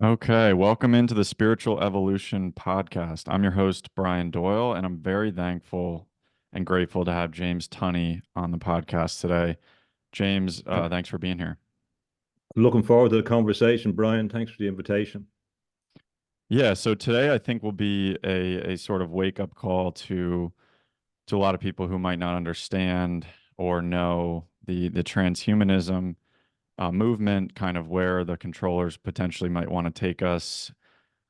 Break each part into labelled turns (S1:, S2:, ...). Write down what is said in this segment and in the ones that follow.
S1: Okay, welcome into the Spiritual Evolution podcast. I'm your host, Brian Doyle, and I'm very thankful and grateful to have James Tunney on the podcast today. James,
S2: I'm
S1: thanks for being here.
S2: looking forward to the conversation, Brian. Thanks for the invitation.
S1: Yeah, so today I think will be a sort of wake up call to a lot of people who might not understand or know the transhumanism movement, kind of where the controllers potentially might want to take us.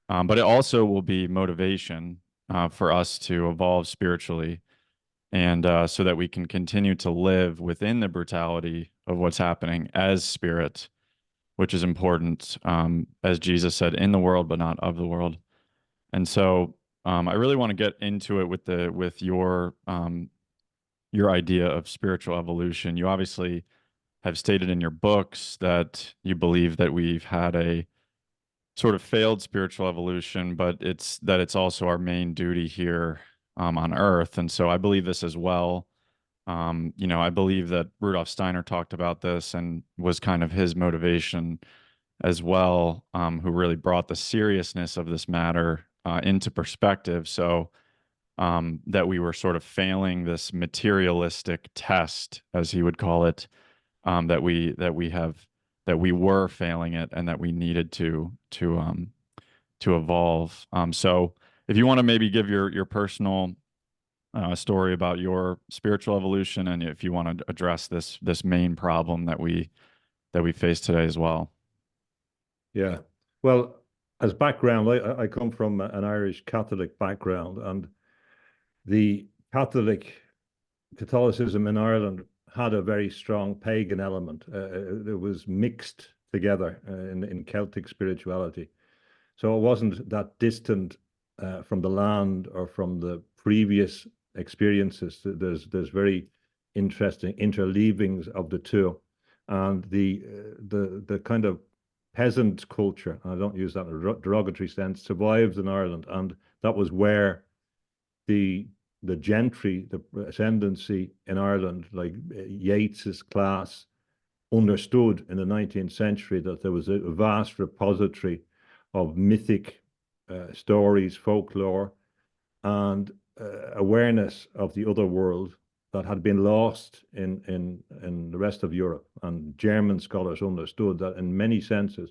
S1: But it also will be motivation for us to evolve spiritually and so that we can continue to live within the brutality of what's happening as spirit, which is important, as Jesus said, in the world, but not of the world. And so I really want to get into it with your idea of spiritual evolution. You obviously have stated in your books that you believe that we've had a sort of failed spiritual evolution, but it's also our main duty here on Earth. And so I believe this as well. I believe that Rudolf Steiner talked about this and was kind of his motivation as well, who really brought the seriousness of this matter into perspective. So that we were sort of failing this materialistic test, as he would call it, that we were failing it and that we needed to evolve. So if you want to maybe give your personal story about your spiritual evolution, and if you want to address this main problem that we face today as well.
S2: Yeah. Well, as background, I come from an Irish Catholic background, and the Catholicism in Ireland had a very strong pagan element. It was mixed together in Celtic spirituality. So it wasn't that distant from the land or from the previous experiences. There's very interesting interleavings of the two, and the kind of peasant culture, and I don't use that in a derogatory sense, survived in Ireland, and that was where the the gentry, the ascendancy in Ireland, like Yeats's class, understood in the 19th century that there was a vast repository of mythic stories, folklore, and awareness of the other world that had been lost in the rest of Europe. And German scholars understood that in many senses,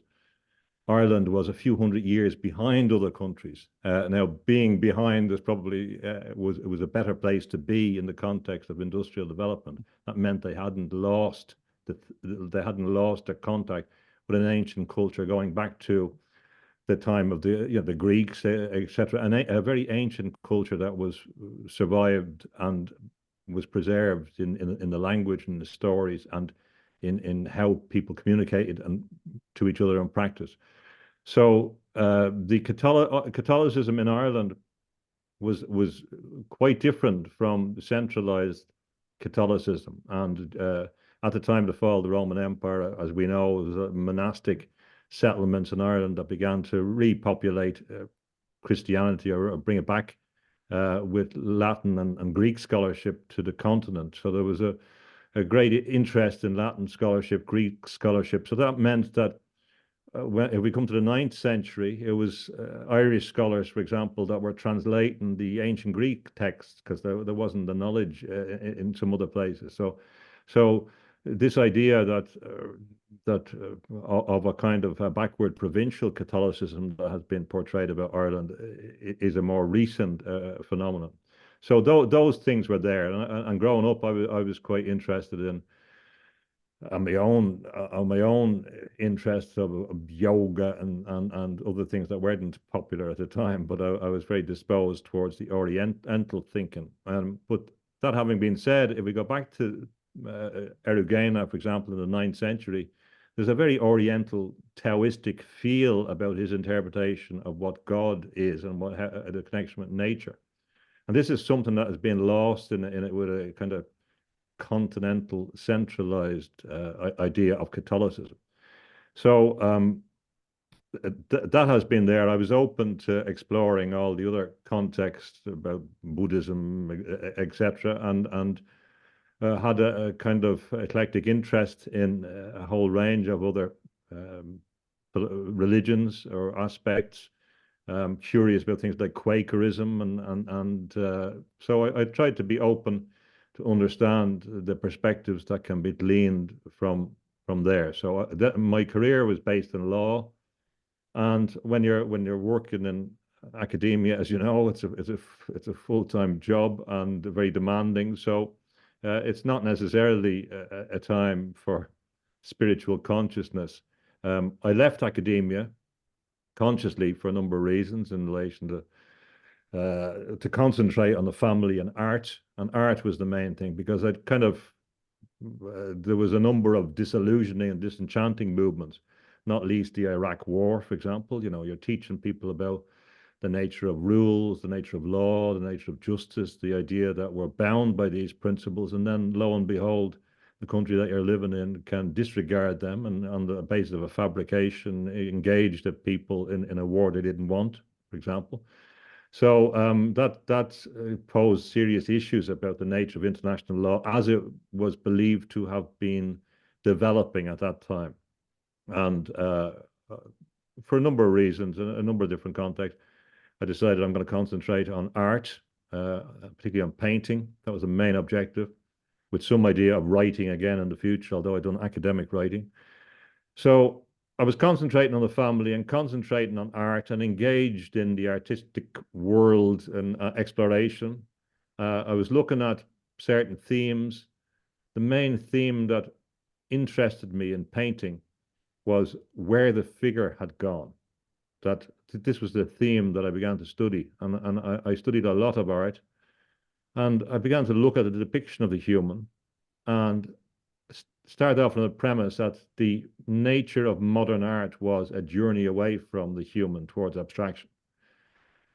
S2: Ireland was a few hundred years behind other countries. Now, being behind is probably was it was a better place to be in the context of industrial development. That meant they hadn't lost their contact with an ancient culture going back to the time of the Greeks, etc. And a very ancient culture that was survived and was preserved in the language and the stories and in how people communicated and to each other in practice. So the Catholicism in Ireland was quite different from centralized Catholicism. And at the time of the fall of the Roman Empire, as we know, it was monastic settlements in Ireland that began to repopulate Christianity or bring it back with Latin and Greek scholarship to the continent. So there was a great interest in Latin scholarship, Greek scholarship. So that meant that if we come to the ninth century, it was Irish scholars, for example, that were translating the ancient Greek texts because there wasn't the knowledge in some other places. So this idea of a kind of a backward provincial Catholicism that has been portrayed about Ireland is a more recent phenomenon. So those things were there, and growing up, I was quite interested in on my own interests of yoga and other things that weren't popular at the time, but I was very disposed towards the Oriental thinking. But that having been said, if we go back to Erugena, for example, in the ninth century, there's a very Oriental Taoistic feel about his interpretation of what God is and what the connection with nature. And this is something that has been lost in it with a kind of continental centralized idea of Catholicism. So that has been there. I was open to exploring all the other contexts about Buddhism, etc., and had a kind of eclectic interest in a whole range of other religions or aspects, curious about things like Quakerism, and so I tried to be open to understand the perspectives that can be gleaned from there. So my career was based in law, and when you're working in academia, as you know, it's a full-time job and very demanding. So it's not necessarily a time for spiritual consciousness. I left academia consciously for a number of reasons in relation to concentrate on the family and art was the main thing because I'd kind of there was a number of disillusioning and disenchanting movements, not least the Iraq War, for example. You know, you're teaching people about the nature of rules, the nature of law, the nature of justice, the idea that we're bound by these principles, and then lo and behold, the country that you're living in can disregard them and on the basis of a fabrication engage the people in a war they didn't want, for example. So that posed serious issues about the nature of international law as it was believed to have been developing at that time. And for a number of reasons, a number of different contexts, I decided I'm going to concentrate on art, particularly on painting. That was the main objective, with some idea of writing again in the future, although I'd done academic writing. So I was concentrating on the family and concentrating on art and engaged in the artistic world and exploration. I was looking at certain themes. The main theme that interested me in painting was where the figure had gone. That this was the theme that I began to study, and I studied a lot of art, and I began to look at the depiction of the human, and started off on the premise that the nature of modern art was a journey away from the human towards abstraction.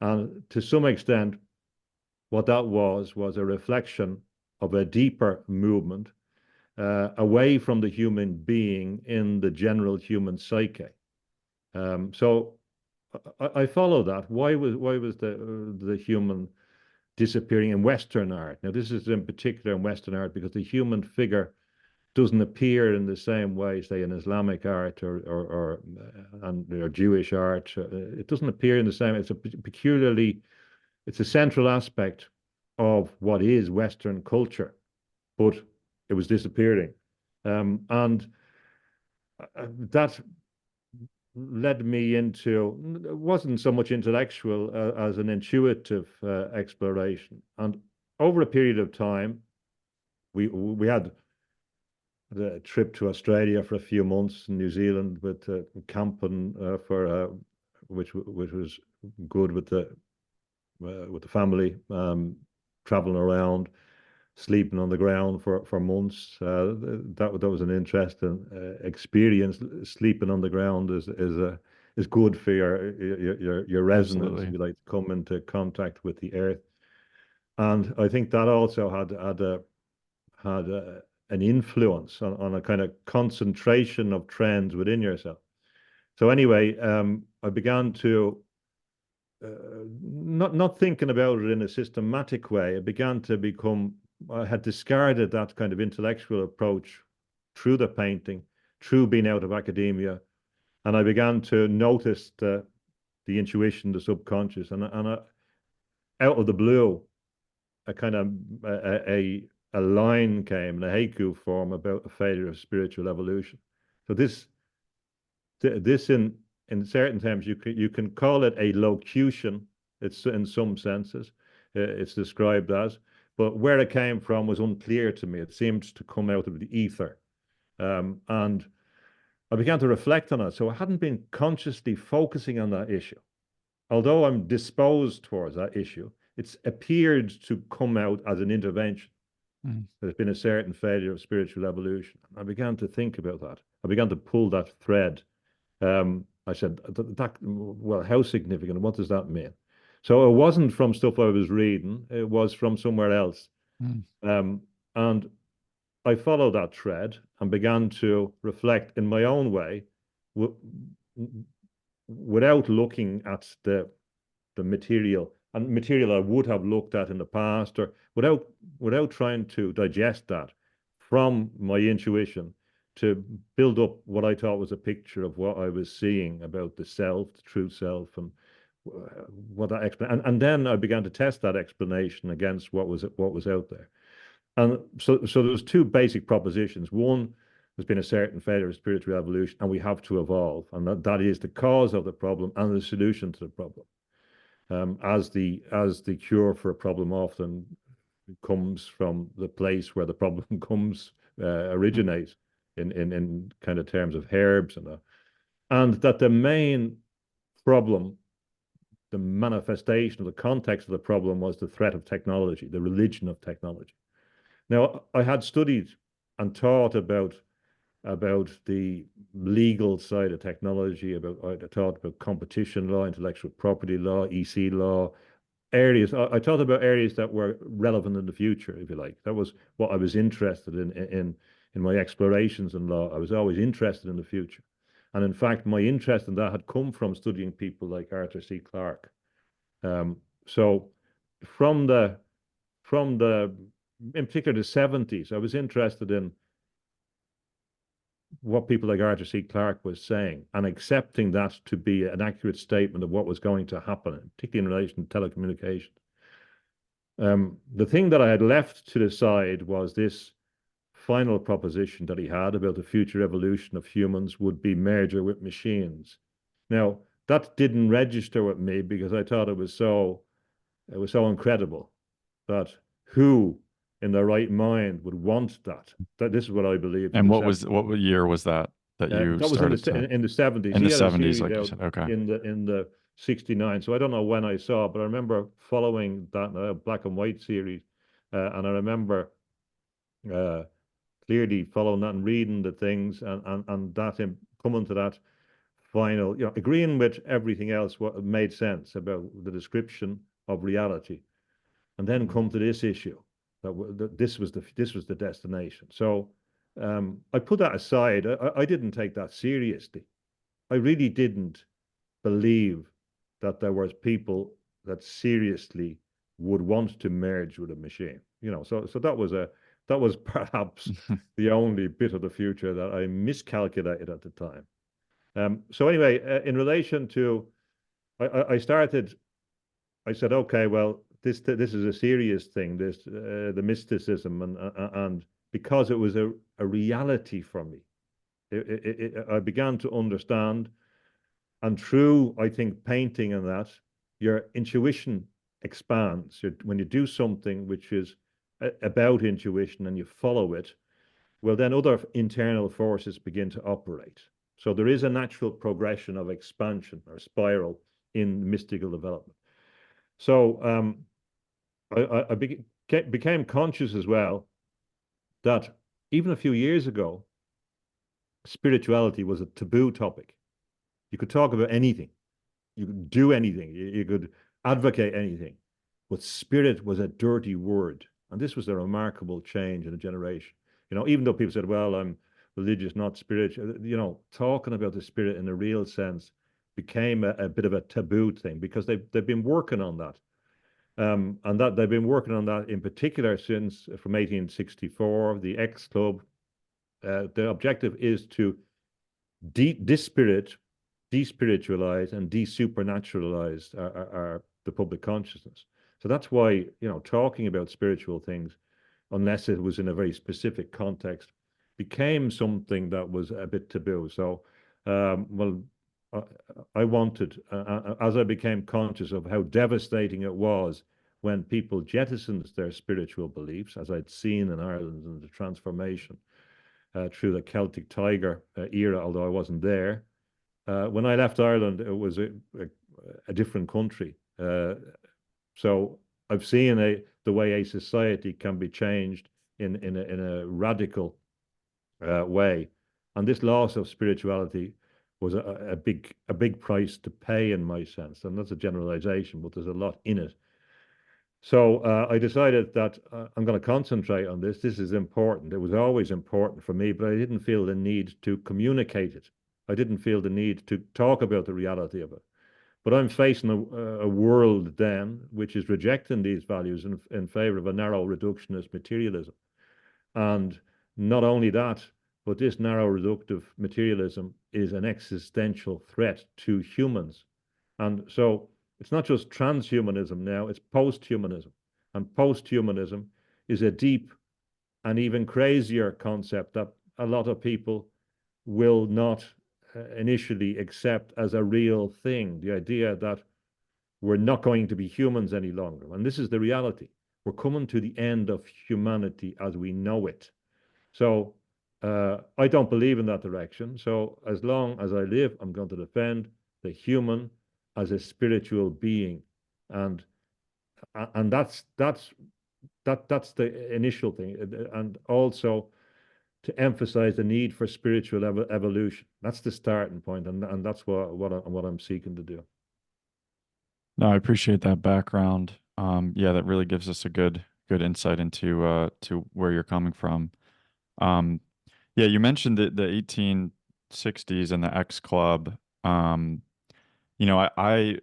S2: And to some extent, what that was a reflection of a deeper movement away from the human being in the general human psyche. So I follow that. Why was the human disappearing in Western art? Now, this is in particular in Western art because the human figure doesn't appear in the same way, say, in Islamic art or Jewish art. It doesn't appear in the same. It's a central aspect of what is Western culture, but it was disappearing, and that led me into it wasn't so much intellectual as an intuitive exploration. And over a period of time, we had a trip to Australia for a few months, in New Zealand with camping for which was good with the family, traveling around, sleeping on the ground for months. That was an interesting experience. Sleeping on the ground is good for your resonance, if
S1: Absolutely.
S2: you like, to come into contact with the earth. And I think that also had an influence on a kind of concentration of trends within yourself. So anyway, I began to not thinking about it in a systematic way. It began to become. I had discarded that kind of intellectual approach through the painting, through being out of academia, and I began to notice the intuition, the subconscious, and out of the blue, a kind of a line came in a haiku form about a failure of spiritual evolution. So this in certain terms you can call it a locution. It's in some senses it's described as, but where it came from was unclear to me. It seemed to come out of the ether, and I began to reflect on it. So I hadn't been consciously focusing on that issue, although I'm disposed towards that issue. It's appeared to come out as an intervention.
S1: Mm.
S2: There's been a certain failure of spiritual evolution. I began to think about that. I began to pull that thread. I said, well, how significant? What does that mean? So it wasn't from stuff I was reading. It was from somewhere else.
S1: Mm.
S2: And I followed that thread and began to reflect in my own way without looking at the material and material I would have looked at in the past, or without trying to digest that from my intuition to build up what I thought was a picture of what I was seeing about the self, the true self, and what that and then I began to test that explanation against what was out there. And so there was two basic propositions. One, there's been a certain failure of spiritual evolution, and we have to evolve, and that is the cause of the problem and the solution to the problem. As the cure for a problem often comes from the place where the problem originates in kind of terms of herbs and that the main problem, the manifestation of the context of the problem, was the threat of technology, the religion of technology. Now, I had studied and taught about the legal side of technology, I taught about competition law, intellectual property law, EC law, areas. I taught about areas that were relevant in the future, if you like. That was what I was interested in my explorations in law. I was always interested in the future. And in fact, my interest in that had come from studying people like Arthur C. Clarke. So from the in particular the 70s, I was interested in what people like Arthur C. Clarke was saying and accepting that to be an accurate statement of what was going to happen, particularly in relation to telecommunications. The thing that I had left to the side was this final proposition that he had about the future evolution of humans would be merger with machines. Now, that didn't register with me because I thought it was so incredible that who in their right mind would want that. This is what I believed in
S1: And
S2: the
S1: what
S2: 70s.
S1: year was that you
S2: That was
S1: started to
S2: in the 70s.
S1: in
S2: He
S1: the
S2: had a
S1: 70s,
S2: series
S1: like you
S2: out
S1: said? Okay.
S2: in the 69. So I don't know when I saw it, but I remember following that black and white series. And I remember uh, clearly following that and reading the things and that coming to that final, agreeing with everything else what made sense about the description of reality, and then come to this issue that this was the destination. So I put that aside. I didn't take that seriously. I really didn't believe that there was people that seriously would want to merge with a machine. So that was perhaps the only bit of the future that I miscalculated at the time. So anyway, in relation to, I started. I said, okay, well, this is a serious thing. This the mysticism and because it was a reality for me, I began to understand. And through, I think, painting and that, your intuition expands. When you do something which is about intuition and you follow it, well, then other internal forces begin to operate. So there is a natural progression of expansion or spiral in mystical development. So I became conscious as well that even a few years ago, spirituality was a taboo topic. You could talk about anything. You could do anything. You could advocate anything. But spirit was a dirty word. And this was a remarkable change in a generation. Even though people said, well, I'm religious, not spiritual, talking about the spirit in a real sense became a bit of a taboo thing because they've been working on that. And that they've been working on that in particular since from 1864, the X Club. The objective is to dispirit, despiritualize, and desupernaturalize the public consciousness. So that's why, talking about spiritual things, unless it was in a very specific context, became something that was a bit taboo. So, well, I wanted, as I became conscious of how devastating it was when people jettisoned their spiritual beliefs, as I'd seen in Ireland in the transformation through the Celtic Tiger era, although I wasn't there. When I left Ireland, it was a different country. So I've seen the way a society can be changed in a radical way, and this loss of spirituality was a big price to pay in my sense, and that's a generalization, but there's a lot in it. So I decided that I'm going to concentrate on this. This is important. It was always important for me, but I didn't feel the need to communicate it. I didn't feel the need to talk about the reality of it. But I'm facing a world then which is rejecting these values in favor of a narrow reductionist materialism. And not only that, but this narrow reductive materialism is an existential threat to humans. And so it's not just transhumanism now, it's posthumanism. And posthumanism is a deep and even crazier concept that a lot of people will not initially accept as a real thing. The idea that we're not going to be humans any longer. And this is the reality. We're coming to the end of humanity as we know it. So I don't believe in that direction. So as long as I live, I'm going to defend the human as a spiritual being, and that's the initial thing, and also to emphasize the need for spiritual evolution. That's the starting point, and that's what I'm seeking to do.
S1: No, I appreciate that background. Yeah, that really gives us a good insight into to where you're coming from. Um, yeah, you mentioned the 1860s and the X Club. Um, I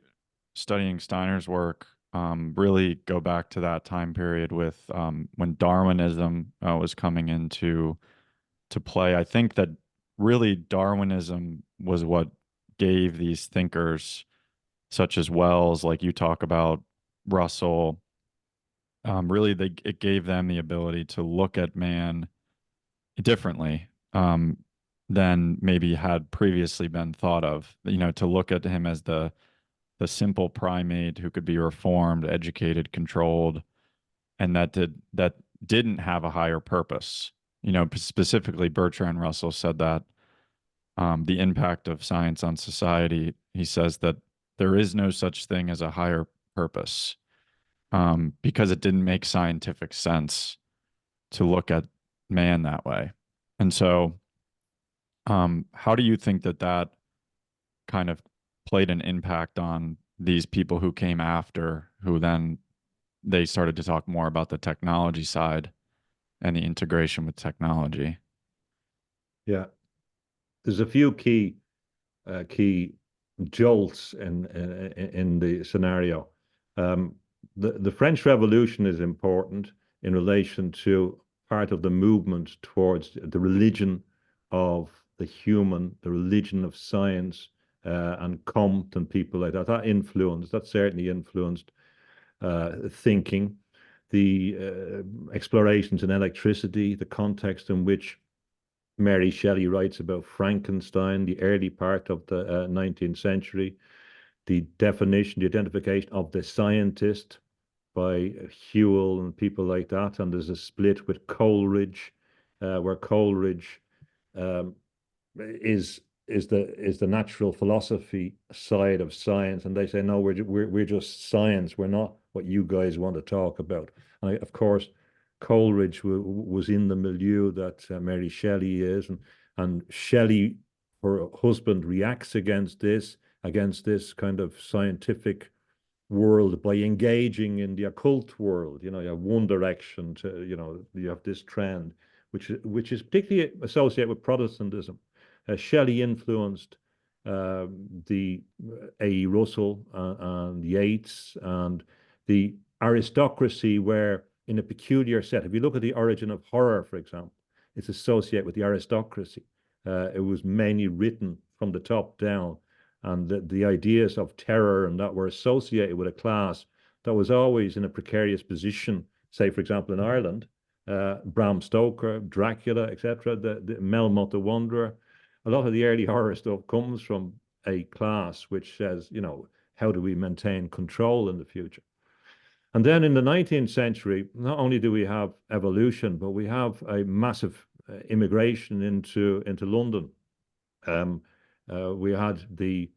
S1: studying Steiner's work really go back to that time period with when Darwinism was coming into to play. I think that really Darwinism was what gave these thinkers such as Wells, like you talk about Russell, really it gave them the ability to look at man differently than maybe had previously been thought of. To look at him as the simple primate who could be reformed, educated, controlled, and that didn't have a higher purpose. Specifically, Bertrand Russell said that the impact of science on society. He says that there is no such thing as a higher purpose because it didn't make scientific sense to look at man that way. And so, how do you think that kind of played an impact on these people who came after, who then they started to talk more about the technology side and the integration with technology?
S2: Yeah, there's a few key jolts in the scenario. Um, the French Revolution is important in relation to part of the movement towards the religion of the human, the religion of science, and Comte and people like that. That certainly influenced thinking. The explorations in electricity, the context in which Mary Shelley writes about Frankenstein, the early part of the 19th century, the definition, the identification of the scientist by Whewell and people like that. And there's a split with Coleridge, where Coleridge um, is the natural philosophy side of science, and they say no, we're just science. We're not what you guys want to talk about. And of course, Coleridge was in the milieu that Mary Shelley is, and Shelley, her husband, reacts against this kind of scientific world by engaging in the occult world. You have one direction to, you have this trend, which is particularly associated with Protestantism. Shelley influenced the A. Russell and Yeats and the aristocracy were in a peculiar set. If you look at the origin of horror, for example, it's associated with the aristocracy. It was mainly written from the top down, and the ideas of terror and that were associated with a class that was always in a precarious position. Say, for example, in Ireland, Bram Stoker, Dracula, etc., the Melmoth the Wanderer. A lot of the early horror stuff comes from a class which says, how do we maintain control in the future? And then in the 19th century, not only do we have evolution, but we have a massive immigration into London. We had the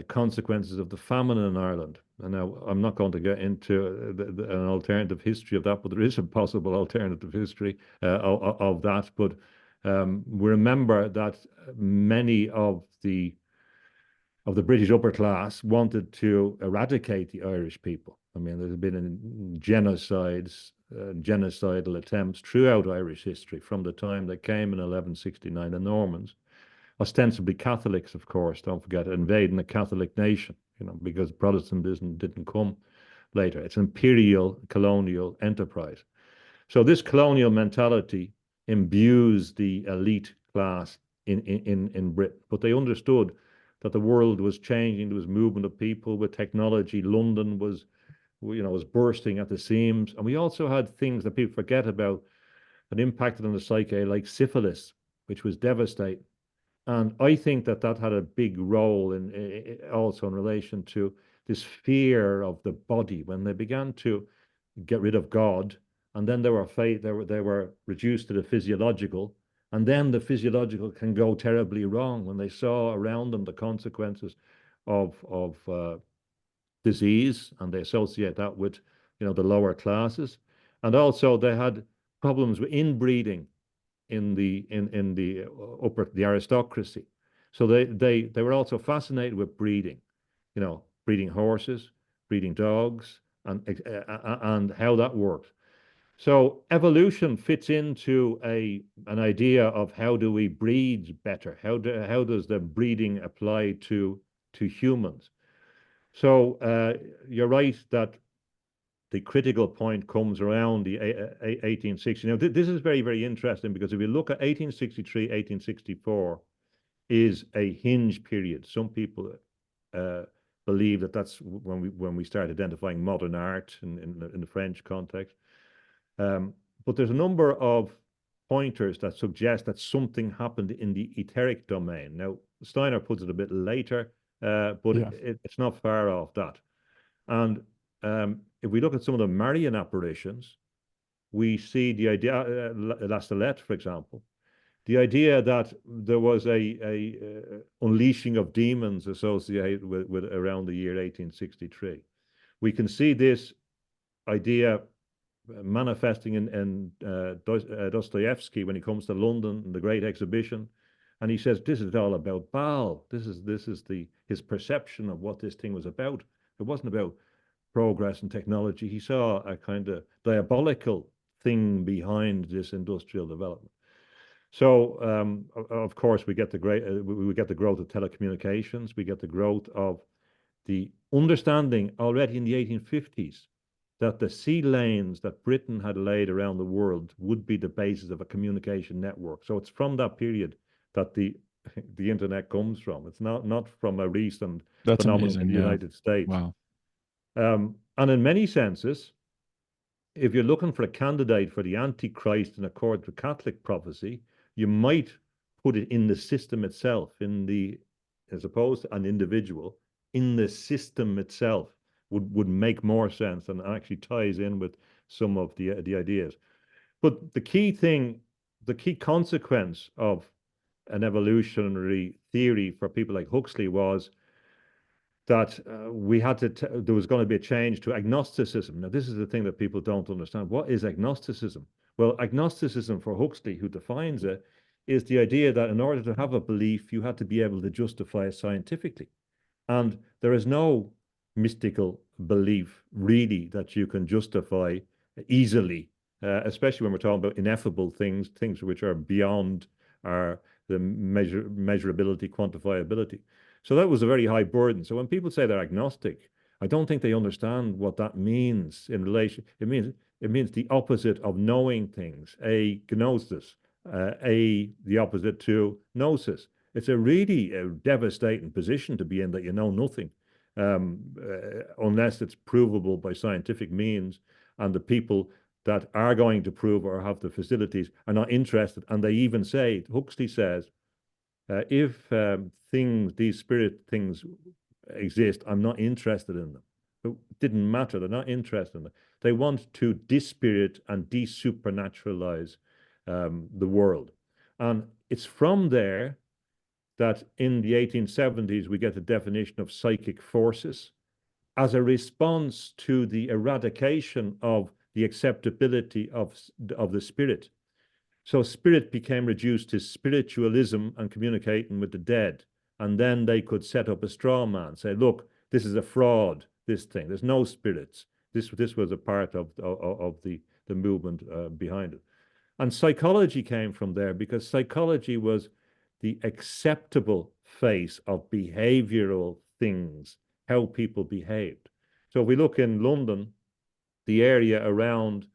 S2: consequences of the famine in Ireland. And now I'm not going to get into an alternative history of that, but there is a possible alternative history of that. But we remember that many of the British upper class wanted to eradicate the Irish people. I mean, there's been genocides, genocidal attempts throughout Irish history from the time they came in 1169, the Normans, ostensibly Catholics, of course, don't forget, invading a Catholic nation, because Protestantism didn't come later. It's an imperial colonial enterprise. So this colonial mentality imbues the elite class in Britain. But they understood that the world was changing. There was movement of people with technology. London was, was bursting at the seams. And we also had things that people forget about that impacted on the psyche, like syphilis, which was devastating. And I think that that had a big role in also in relation to this fear of the body when they began to get rid of God, and then they were reduced to the physiological, and then the physiological can go terribly wrong when they saw around them the consequences of disease, and they associate that with the lower classes, and also they had problems with inbreeding in the upper the aristocracy. So they were also fascinated with breeding, breeding horses, breeding dogs, and how that worked. So evolution fits into an idea of how do we breed better? How does the breeding apply to humans? So you're right that the critical point comes around the 1860. Now, this is very, very interesting because if you look at 1863, 1864 is a hinge period. Some people uh, believe that that's when we start identifying modern art in the French context. But there's a number of pointers that suggest that something happened in the etheric domain. Now, Steiner puts it a bit later, but
S1: Yeah.
S2: it's not far off that. And if we look at some of the Marian apparitions, we see the idea, Lastellet, for example, the idea that there was a unleashing of demons associated with around the year 1863. We can see this idea manifesting in Dostoevsky when he comes to London in the Great Exhibition, and he says this is all about Baal. This is his perception of what this thing was about. It wasn't about progress and technology. He saw a kind of diabolical thing behind this industrial development. So, of course, we get the growth of telecommunications. We get the growth of the understanding already in the 1850s that the sea lanes that Britain had laid around the world would be the basis of a communication network. So it's from that period that the internet comes from. It's not from a recent
S1: That's
S2: phenomenon in
S1: amazing.
S2: the
S1: Yeah.
S2: United States.
S1: Wow.
S2: And in many senses, if you're looking for a candidate for the Antichrist in accord with Catholic prophecy, you might put it in the system itself, as opposed to an individual, in the system itself would make more sense and actually ties in with some of the ideas. But the key consequence of an evolutionary theory for people like Huxley was that there was going to be a change to agnosticism. Now, this is the thing that people don't understand. What is agnosticism? Well, agnosticism for Huxley, who defines it, is the idea that in order to have a belief, you had to be able to justify it scientifically. And there is no mystical belief really that you can justify easily, especially when we're talking about ineffable things which are beyond the measurability, quantifiability. So that was a very high burden. So when people say they're agnostic, I don't think they understand what that means in relation. It means the opposite of knowing things, a gnosis, the opposite to gnosis. It's a really devastating position to be in that you know nothing, unless it's provable by scientific means, and the people that are going to prove or have the facilities are not interested. And they even say, Huxley says, if these spirit things exist, I'm not interested in them. It didn't matter. They're not interested in them. They want to dispirit and desupernaturalize the world. And it's from there that in the 1870s, we get the definition of psychic forces as a response to the eradication of the acceptability of the spirit. So spirit became reduced to spiritualism and communicating with the dead. And then they could set up a straw man, say, look, this is a fraud, this thing. There's no spirits. This was a part of the movement behind it. And psychology came from there because psychology was the acceptable face of behavioral things, how people behaved. So if we look in London, the area around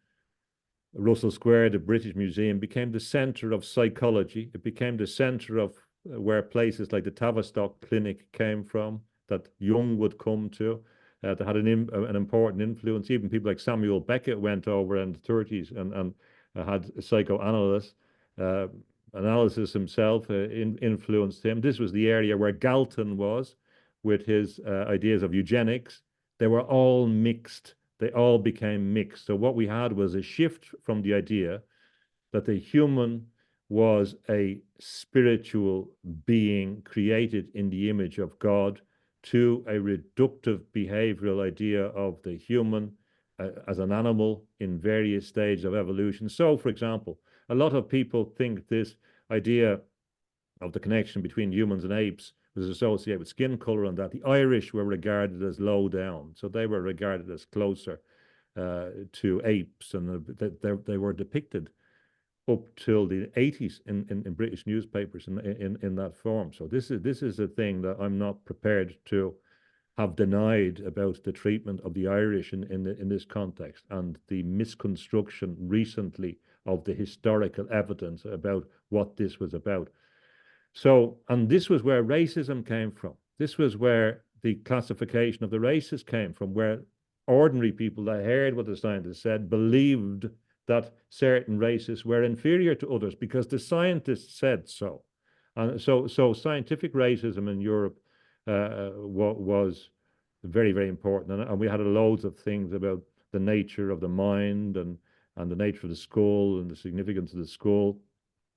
S2: Russell Square, the British Museum, became the center of psychology. It became the center of where places like the Tavistock Clinic came from, that Jung would come to. That had an important influence. Even people like Samuel Beckett went over in the 30s and had a psychoanalyst. Uh, Analysis himself influenced him. This was the area where Galton was with his ideas of eugenics. They were all mixed. They all became mixed. So what we had was a shift from the idea that the human was a spiritual being created in the image of God to a reductive behavioral idea of the human as an animal in various stages of evolution. So, for example, a lot of people think this idea of the connection between humans and apes was associated with skin color, and that the Irish were regarded as low down. So they were regarded as closer to apes, and they were depicted up till the 80s in British newspapers in that form. So this is a thing that I'm not prepared to have denied about the treatment of the Irish in this context, and the misconstruction recently of the historical evidence about what this was about. So, and this was where racism came from. This was where the classification of the races came from, where ordinary people that heard what the scientists said believed that certain races were inferior to others because the scientists said so. And so scientific racism in Europe was very, very important. And we had loads of things about the nature of the mind and the nature of the skull and the significance of the skull,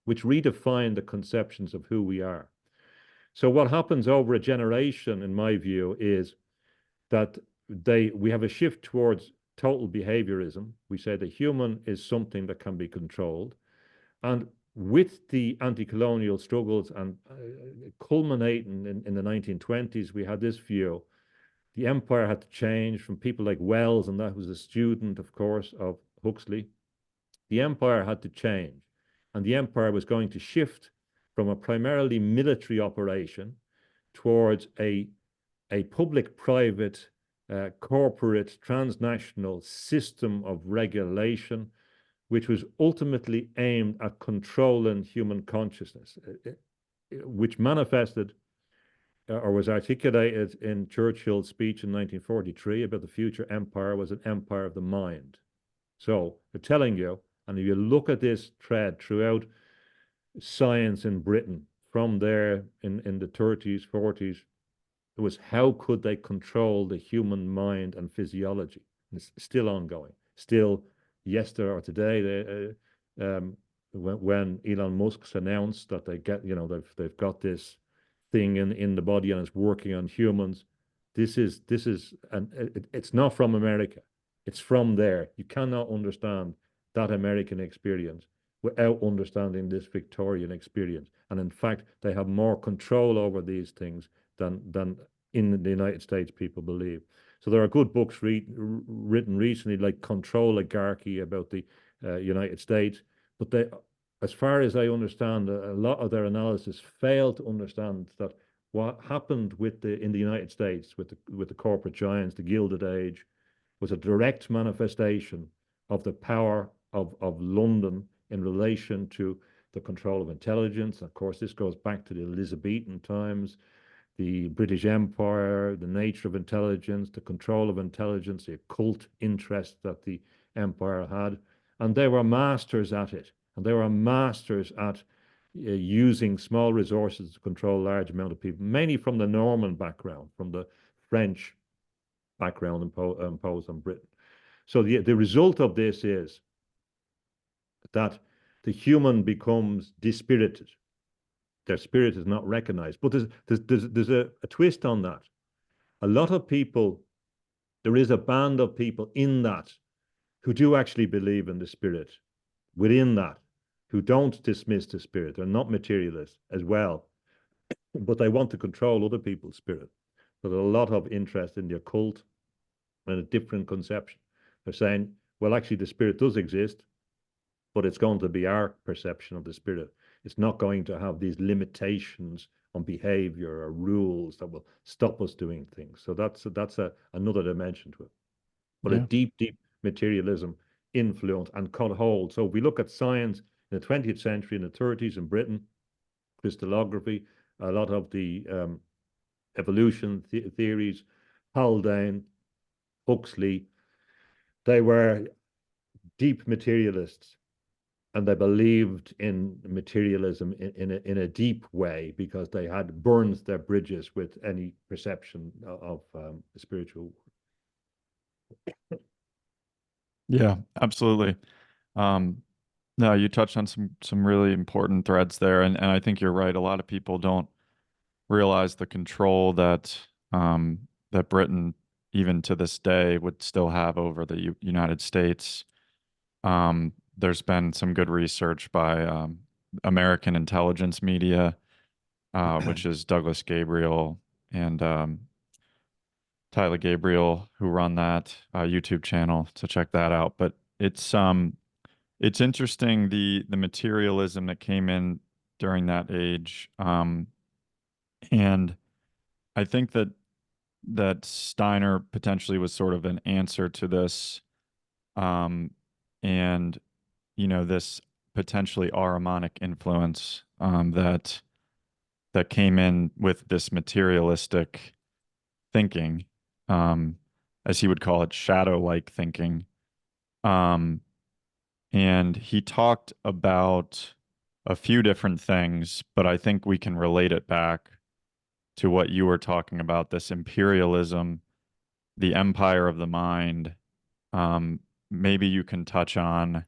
S2: which redefine the conceptions of who we are. So what happens over a generation, in my view, is that we have a shift towards total behaviorism. We say the human is something that can be controlled. And with the anti-colonial struggles and culminating in the 1920s, we had this view. The empire had to change from people like Wells, and that was a student, of course, of Huxley. The empire had to change, and the empire was going to shift from a primarily military operation towards a public-private, corporate, transnational system of regulation, which was ultimately aimed at controlling human consciousness, which manifested or was articulated in Churchill's speech in 1943 about the future empire was an empire of the mind. So they're telling you, and if you look at this thread throughout science in Britain from there in the 30s, 40s, it was how could they control the human mind and physiology? And it's still ongoing. Still yesterday or today, when Elon Musk's announced that they've got this thing in the body and it's working on humans. It's not from America. It's from there. You cannot understand that American experience without understanding this Victorian experience. And in fact, they have more control over these things than in the United States people believe. So there are good books written recently, like Control Oligarchy, about the United States. But they, as far as I understand, a lot of their analysis failed to understand that what happened in the United States with the corporate giants, the Gilded Age, was a direct manifestation of the power of London in relation to the control of intelligence. Of course, this goes back to the Elizabethan times, the British Empire, the nature of intelligence, the control of intelligence, the occult interest that the empire had. And they were masters at it. And they were masters at using small resources to control large amount of people, mainly from the Norman background, from the French background imposed on Britain. So the result of this is that the human becomes dispirited. Their spirit is not recognized. But there's a twist on that. A lot of people, there is a band of people in that who do actually believe in the spirit within that, who don't dismiss the spirit. They're not materialists as well, but they want to control other people's spirit. So there's a lot of interest in the occult and a different conception. They're saying, well, actually, the spirit does exist, but it's going to be our perception of the spirit. It's not going to have these limitations on behavior or rules that will stop us doing things. So that's another dimension to it. But a
S1: Yeah.
S2: deep materialism influence and caught hold. So if we look at science in the 20th century, in the 30s in Britain, crystallography, a lot of the evolution theories, Haldane, Huxley, they were deep materialists, and they believed in materialism in a deep way because they had burned their bridges with any perception of spiritual.
S1: Yeah, absolutely. Um, no, you touched on some really important threads there, and I think you're right. A lot of people don't realize the control that that Britain, even to this day, would still have over the United States. There's been some good research by American intelligence media, which is Douglas Gabriel and Tyler Gabriel, who run that YouTube channel. So check that out. But it's interesting the materialism that came in during that age, and I think that Steiner potentially was sort of an answer to this, um, and this potentially Ahrimanic influence that came in with this materialistic thinking, um, as he would call it, shadow-like thinking. Um, and he talked about a few different things, but I think we can relate it back to what you were talking about, this imperialism, the empire of the mind. Um, Maybe you can touch on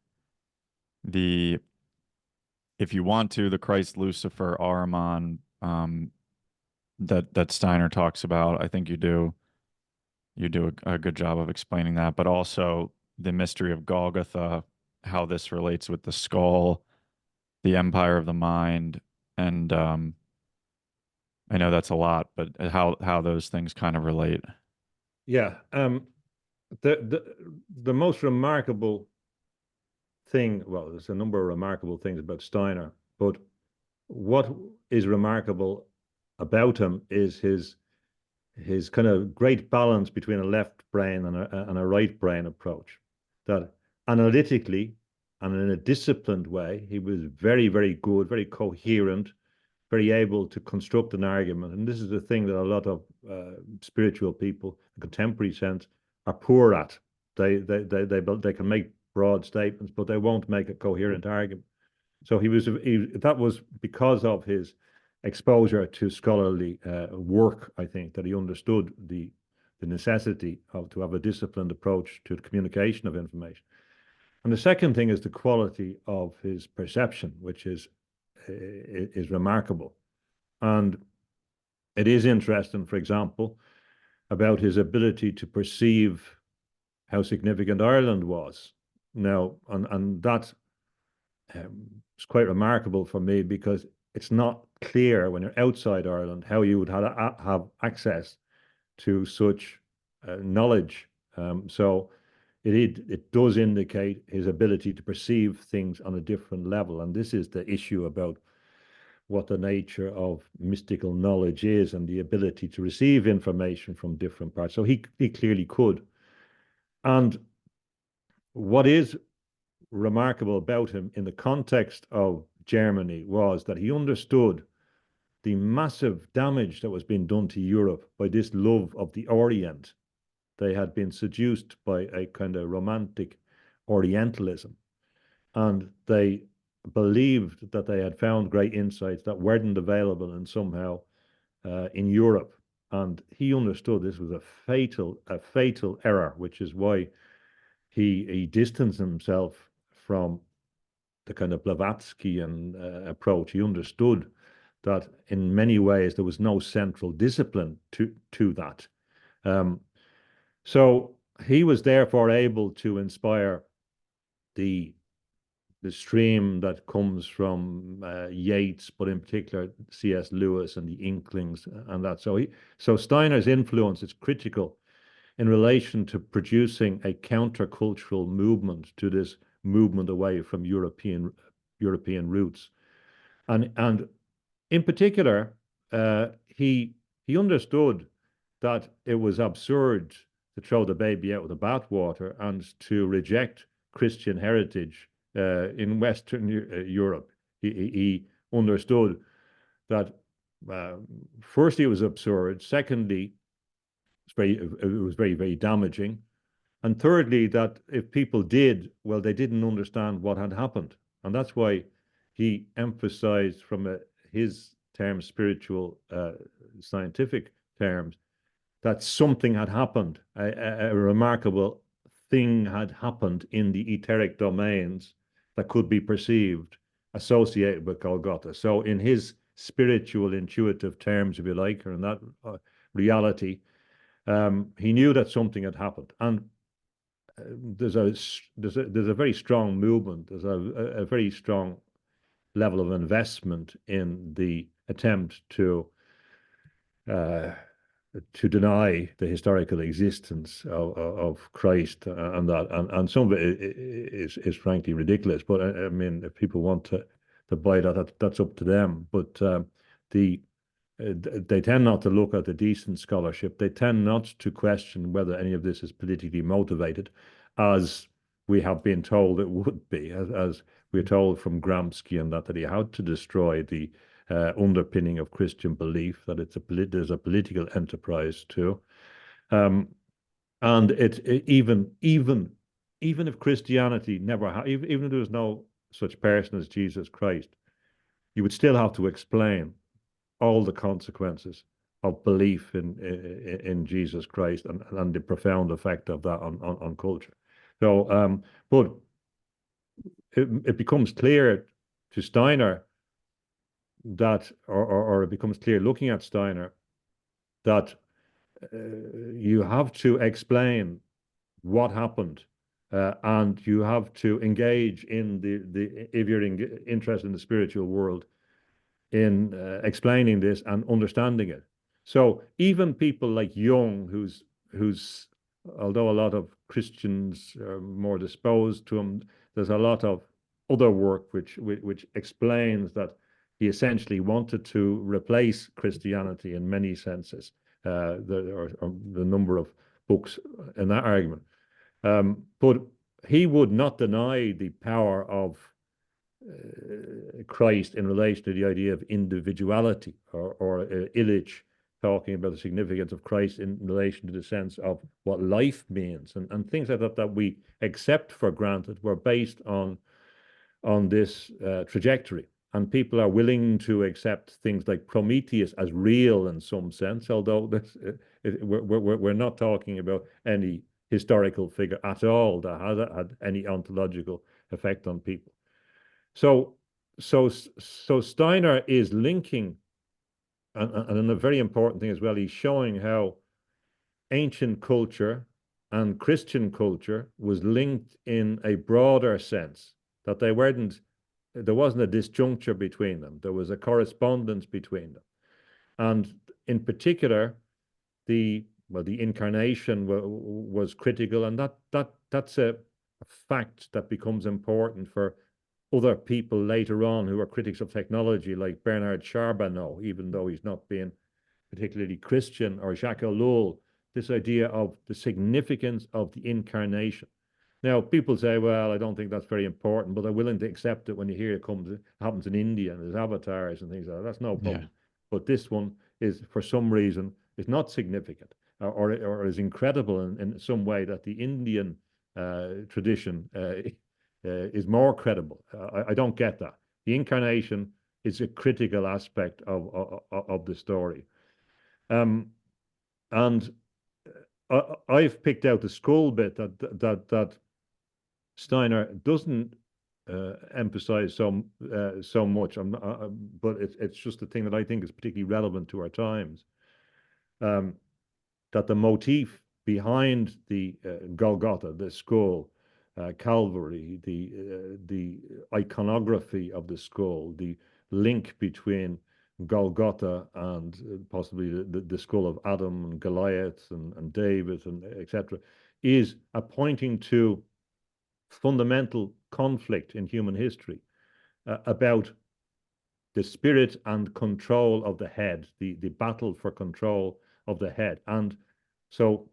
S1: the, if you want to, the Christ Lucifer Ahriman that Steiner talks about. I think you do. You do a good job of explaining that, but also the mystery of Golgotha, how this relates with the skull, the empire of the mind, and I know that's a lot, but how those things kind of relate.
S2: Yeah, the most remarkable thing, well, there's a number of remarkable things about Steiner, but what is remarkable about him is his kind of great balance between a left brain and a right brain approach. That analytically and in a disciplined way, he was very, very good, very coherent, very able to construct an argument. And this is the thing that a lot of spiritual people, in contemporary sense, are poor at. They can make broad statements, but they won't make a coherent argument. So that was because of his exposure to scholarly work, I think, that he understood the necessity to have a disciplined approach to the communication of information. And the second thing is the quality of his perception, which is remarkable. And it is interesting, for example, about his ability to perceive how significant Ireland was. Now, and that it's quite remarkable for me because it's not clear when you're outside Ireland how you would have access to such knowledge. So it does indicate his ability to perceive things on a different level, and this is the issue about what the nature of mystical knowledge is and the ability to receive information from different parts. So he clearly could, and what is remarkable about him in the context of Germany was that he understood the massive damage that was being done to Europe by this love of the Orient. They had been seduced by a kind of romantic Orientalism, and they believed that they had found great insights that weren't available and somehow in Europe. And he understood this was a fatal error, which is why he distanced himself from the kind of Blavatskyan approach. He understood that in many ways there was no central discipline to that. So he was therefore able to inspire the the stream that comes from Yeats, but in particular C.S. Lewis and the Inklings and that. So Steiner's influence is critical in relation to producing a countercultural movement to this movement away from European roots. And in particular, he understood that it was absurd to throw the baby out with the bathwater and to reject Christian heritage in Western Europe. He understood that firstly it was absurd. Secondly, it was very, very damaging. And thirdly, that if people did, well, they didn't understand what had happened. And that's why he emphasized from his terms, spiritual, scientific terms, that something had happened, a remarkable thing had happened in the etheric domains that could be perceived, associated with Golgotha. So in his spiritual, intuitive terms, if you like, or in that reality, he knew that something had happened. And there's a very strong movement. There's a very strong level of investment in the attempt uh, to deny the historical existence of Christ, and that, and some of it is frankly ridiculous. But I mean, if people want to buy that, that's up to them. But the they tend not to look at the decent scholarship. They tend not to question whether any of this is politically motivated, as we have been told it would be, as we're told from Gramsci and that he had to destroy the underpinning of Christian belief, that there's a political enterprise too. And even if Christianity never even if there was no such person as Jesus Christ, you would still have to explain all the consequences of belief in Jesus Christ, and the profound effect of that on culture. So, but it becomes clear to Steiner that, or it becomes clear looking at Steiner, that you have to explain what happened, and you have to engage in the if you're interested in the spiritual world, in explaining this and understanding it. So even people like Jung, who's although a lot of Christians are more disposed to him, there's a lot of other work which explains that he essentially wanted to replace Christianity in many senses. The number of books in that argument, but he would not deny the power of Christ in relation to the idea of individuality, or Illich talking about the significance of Christ in relation to the sense of what life means, and things like that that we accept for granted were based on this trajectory. And people are willing to accept things like Prometheus as real in some sense, although we're not talking about any historical figure at all that had any ontological effect on people. So Steiner is linking, and a very important thing as well, he's showing how ancient culture and Christian culture was linked in a broader sense, that there wasn't a disjuncture between them. There was a correspondence between them. And in particular, the incarnation was critical, and that's a fact that becomes important for other people later on who are critics of technology, like Bernard Charbonneau, even though he's not being particularly Christian, or Jacques Ellul, this idea of the significance of the incarnation. Now, people say, well, I don't think that's very important, but they're willing to accept it when you hear it happens in India and there's avatars and things like that. That's no problem.
S1: Yeah.
S2: But this one is, for some reason, is not significant, or is incredible in some way, that the Indian tradition is more credible. I don't get that. The incarnation is a critical aspect of the story. And I've picked out the skull bit that Steiner doesn't emphasize so much, but it's just a thing that I think is particularly relevant to our times. That the motif behind the Golgotha, the skull, Calvary, the iconography of the skull, the link between Golgotha and possibly the skull of Adam and Goliath and David and etc., is a pointing to fundamental conflict in human history, about the spirit and control of the head, the battle for control of the head. And so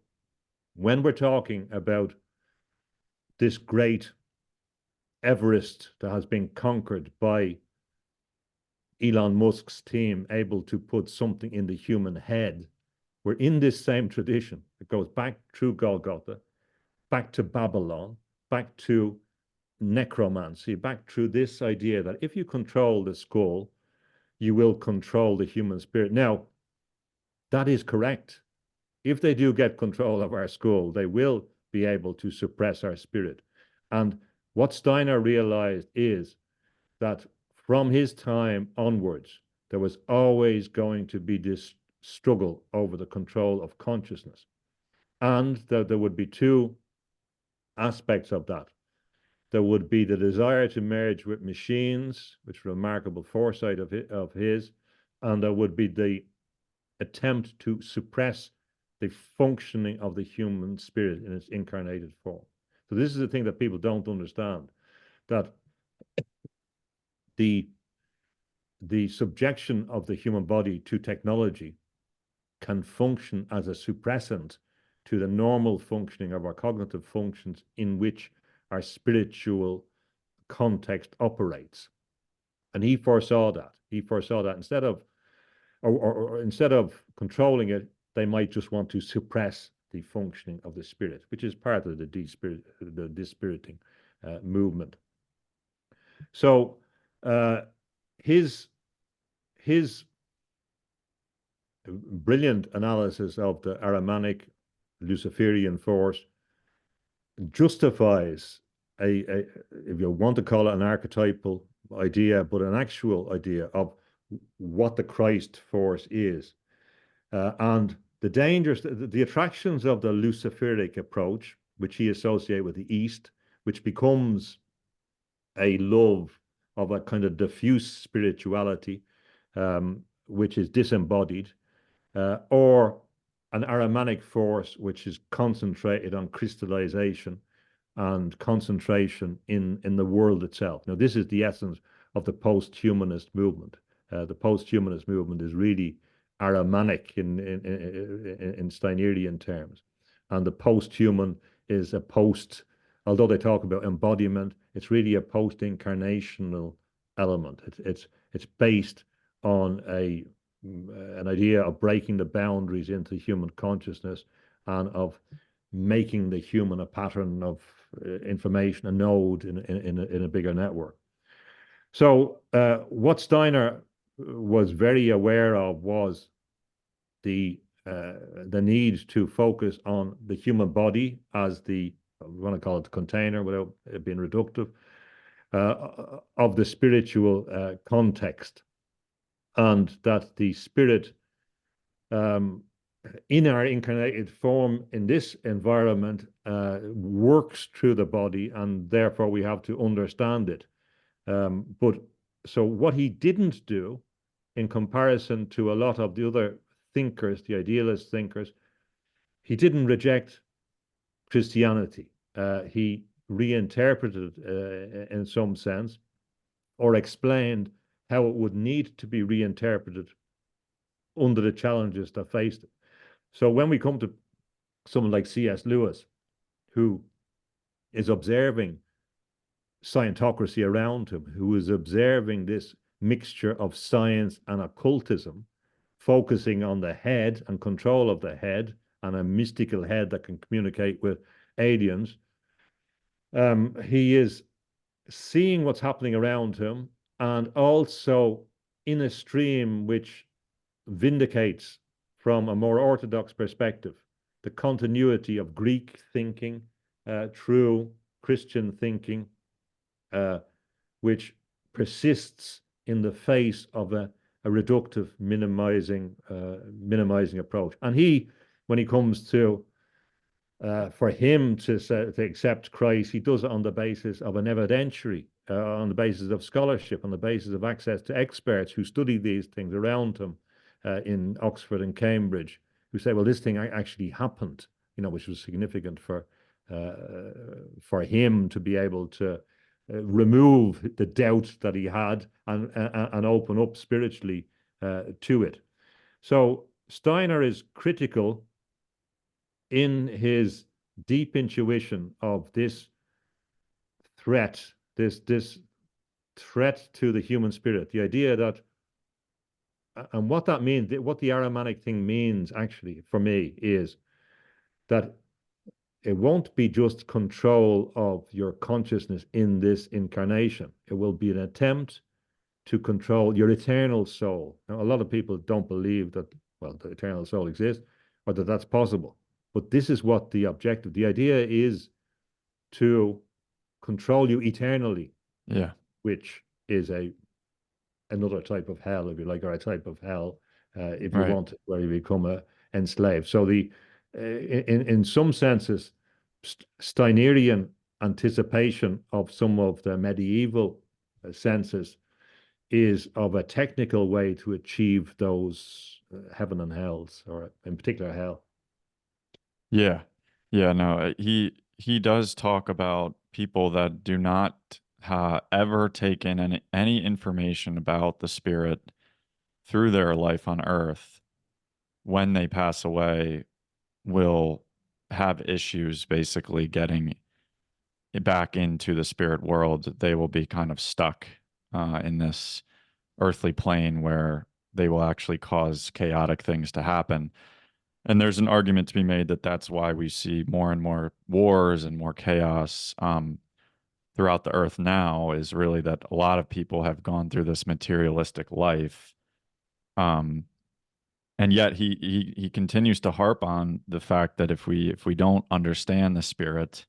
S2: when we're talking about this great Everest that has been conquered by Elon Musk's team, able to put something in the human head. We're in this same tradition. It goes back through Golgotha, back to Babylon, back to necromancy, back through this idea that if you control the skull, you will control the human spirit. Now, that is correct. If they do get control of our skull, they will be able to suppress our spirit. And what Steiner realized is that from his time onwards, there was always going to be this struggle over the control of consciousness. And that there would be two aspects of that. There would be the desire to merge with machines, which remarkable foresight of his, and there would be the attempt to suppress the functioning of the human spirit in its incarnated form. So this is the thing that people don't understand, that the subjection of the human body to technology can function as a suppressant to the normal functioning of our cognitive functions in which our spiritual context operates. And he foresaw that. He foresaw that instead of instead of controlling it, they might just want to suppress the functioning of the spirit, which is part of the dispiriting movement. So his brilliant analysis of the Ahrimanic Luciferian force justifies if you want to call it an archetypal idea, but an actual idea of what the Christ force is. And the dangers, the attractions of the Luciferic approach, which he associates with the East, which becomes a love of a kind of diffuse spirituality, which is disembodied, or an Ahrimanic force, which is concentrated on crystallization and concentration in the world itself. Now, this is the essence of the post-humanist movement. The post-humanist movement is really Ahrimanic in Steinerian terms. And the post-human is a post, although they talk about embodiment, it's really a post-incarnational element. It's based on an idea of breaking the boundaries into human consciousness and of making the human a pattern of information, a node in a bigger network. So what Steiner was very aware of was the need to focus on the human body as we want to call it the container without it being reductive, of the spiritual context, and that the spirit in our incarnated form in this environment works through the body, and therefore we have to understand it. But so what he didn't do, in comparison to a lot of the other thinkers, the idealist thinkers, he didn't reject Christianity. He reinterpreted it in some sense, or explained how it would need to be reinterpreted under the challenges that faced it. So when we come to someone like C.S. Lewis, who is observing scientocracy around him, who is observing this mixture of science and occultism, focusing on the head and control of the head and a mystical head that can communicate with aliens, he is seeing what's happening around him, and also in a stream which vindicates from a more orthodox perspective the continuity of Greek thinking through Christian thinking, which persists in the face of a reductive, minimizing approach. And he, when he comes to for him to accept Christ, he does it on the basis of an evidentiary, on the basis of scholarship, on the basis of access to experts who study these things around him in Oxford and Cambridge, who say, well, this thing actually happened, which was significant for him to be able to remove the doubt that he had and open up spiritually to it. So Steiner is critical in his deep intuition of this threat, this threat to the human spirit. The idea that, and what that means, what the Aramanic thing means actually for me is that it won't be just control of your consciousness in this incarnation. It will be an attempt to control your eternal soul. Now, a lot of people don't believe that, well, the eternal soul exists or that that's possible. But this is what the objective, the idea is to control you eternally,
S1: Yeah.
S2: which is another type of hell, if you like, or a type of hell, if you
S1: Right.
S2: want, where you become enslaved. So in some senses, Steinerian anticipation of some of the medieval senses is of a technical way to achieve those heaven and hells, or in particular hell.
S1: Yeah. Yeah, no, he does talk about people that do not ever take in any information about the spirit through their life on earth when they pass away will have issues basically getting back into the spirit world. They will be kind of stuck in this earthly plane where they will actually cause chaotic things to happen. And there's an argument to be made that that's why we see more and more wars and more chaos throughout the earth now, is really that a lot of people have gone through this materialistic life. Um, and yet he continues to harp on the fact that if we don't understand the spirit,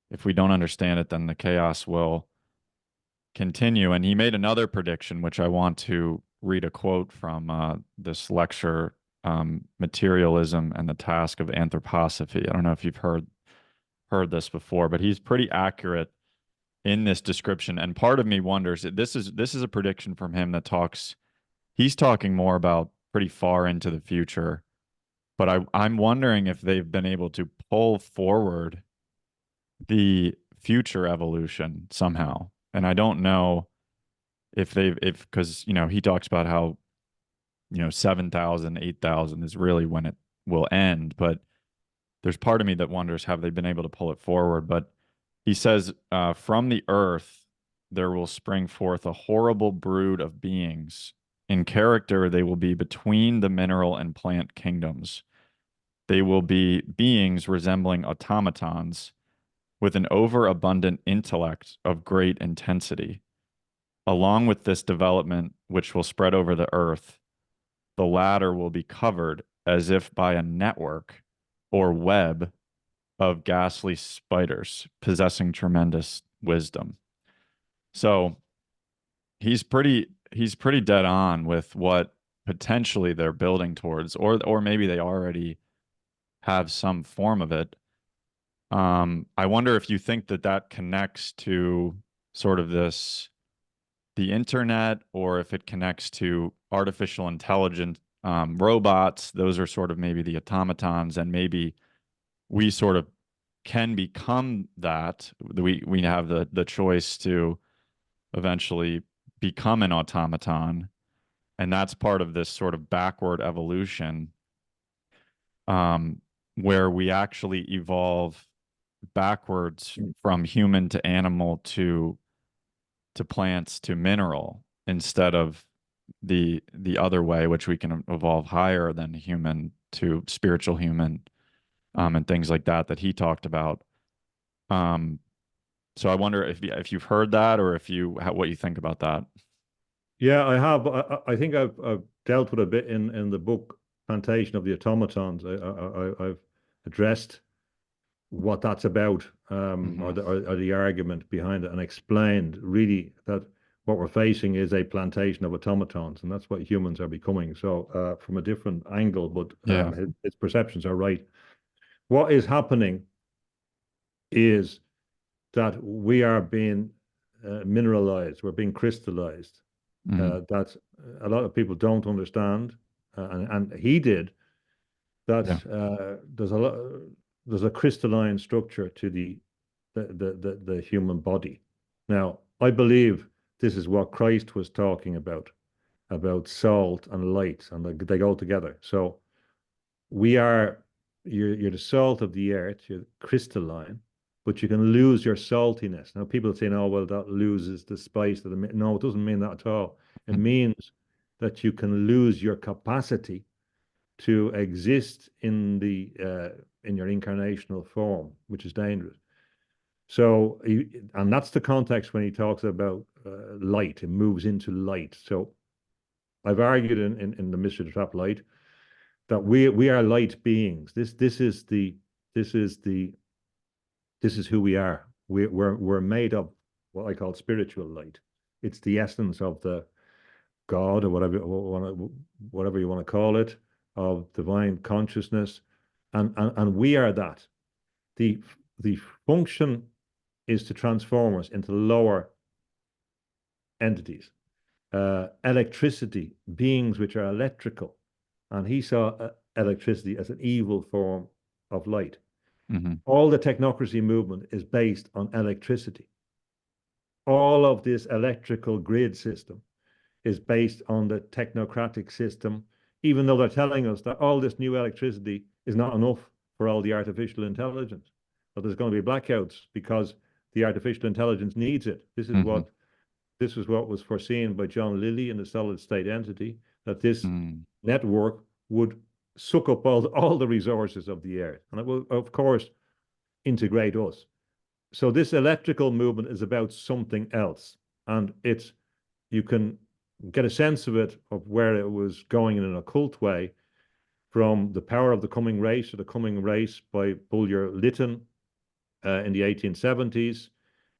S1: if we don't understand it, then the chaos will continue. And he made another prediction, which I want to read a quote from this lecture, Materialism and the Task of Anthroposophy. I don't know if you've heard this before, but he's pretty accurate in this description. And part of me wonders, this is a prediction from him that talks, he's talking more about pretty far into the future. But I'm wondering if they've been able to pull forward the future evolution somehow. And I don't know if because he talks about how 7,000, 8,000 is really when it will end, but there's part of me that wonders, have they been able to pull it forward? But he says, from the earth there will spring forth a horrible brood of beings. In character they will be between the mineral and plant kingdoms. They will be beings resembling automatons with an overabundant intellect of great intensity. Along with this development, which will spread over the earth, the latter will be covered as if by a network or web of ghastly spiders possessing tremendous wisdom. So he's pretty dead on with what potentially they're building towards, or maybe they already have some form of it. I wonder if you think that that connects to sort of the internet, or if it connects to artificial intelligence, robots. Those are sort of maybe the automatons, and maybe we sort of can become that. We have the choice to eventually become an automaton, and that's part of this sort of backward evolution, um, where we actually evolve backwards from human to animal to plants to mineral, instead of the other way, which we can evolve higher than human to spiritual human, and things like that he talked about. Um, so I wonder if you've heard that, or if what you think about that.
S2: Yeah, I have. I think I've dealt with a bit in the book Plantation of the Automatons. I've addressed what that's about,
S1: Hmm.
S2: or the argument behind it, and explained really that what we're facing is a plantation of automatons, and that's what humans are becoming. So, from a different angle, but
S1: Yeah.
S2: his perceptions are right. What is happening is that we are being mineralized, we're being crystallized.
S1: Hmm.
S2: That a lot of people don't understand, and he did. That
S1: Yeah.
S2: there's a crystalline structure to the human body. Now, I believe this is what Christ was talking about salt and light, and they go together. So we are, you're the salt of the earth, you're crystalline, but you can lose your saltiness. Now, people say, "Oh, well, that loses the spice of the." No, it doesn't mean that at all. It means that you can lose your capacity to exist in your incarnational form, which is dangerous. So, and that's the context when he talks about light. It moves into light. So, I've argued in the Mystery of the Trap Light that we are light beings. This is the this is who we are. We're made of what I call spiritual light. It's the essence of the God or whatever you want to call it, of divine consciousness, and we are that. The the function is to transform us into lower entities, electricity, beings which are electrical, and he saw electricity as an evil form of light.
S1: Mm-hmm.
S2: All the technocracy movement is based on electricity. All of this electrical grid system is based on the technocratic system, even though they're telling us that all this new electricity is not enough for all the artificial intelligence. But there's going to be blackouts because the artificial intelligence needs it.
S1: Mm-hmm.
S2: This is what was foreseen by John Lilly in the solid state entity, that this
S1: Mm.
S2: network would suck up all the resources of the earth. And it will, of course, integrate us. So this electrical movement is about something else. And you can get a sense of it, of where it was going in an occult way, from The Power of the Coming Race, or The Coming Race by Bulwer Lytton in the 1870s,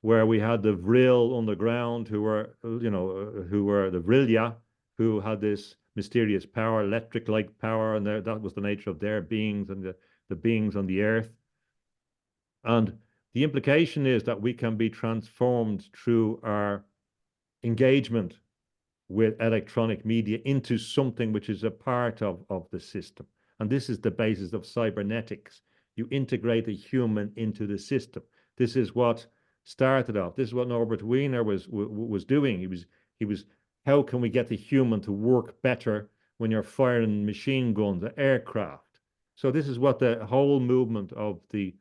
S2: where we had the Vril underground, who were the Vrilya, who had this mysterious power, electric-like power, and that was the nature of their beings and the beings on the earth. And the implication is that we can be transformed through our engagement with electronic media into something which is a part of the system. And this is the basis of cybernetics. You integrate the human into the system. This is what started off. This is what Norbert Wiener was doing. He was how can we get the human to work better when you're firing machine guns at aircraft? So this is what the whole movement of the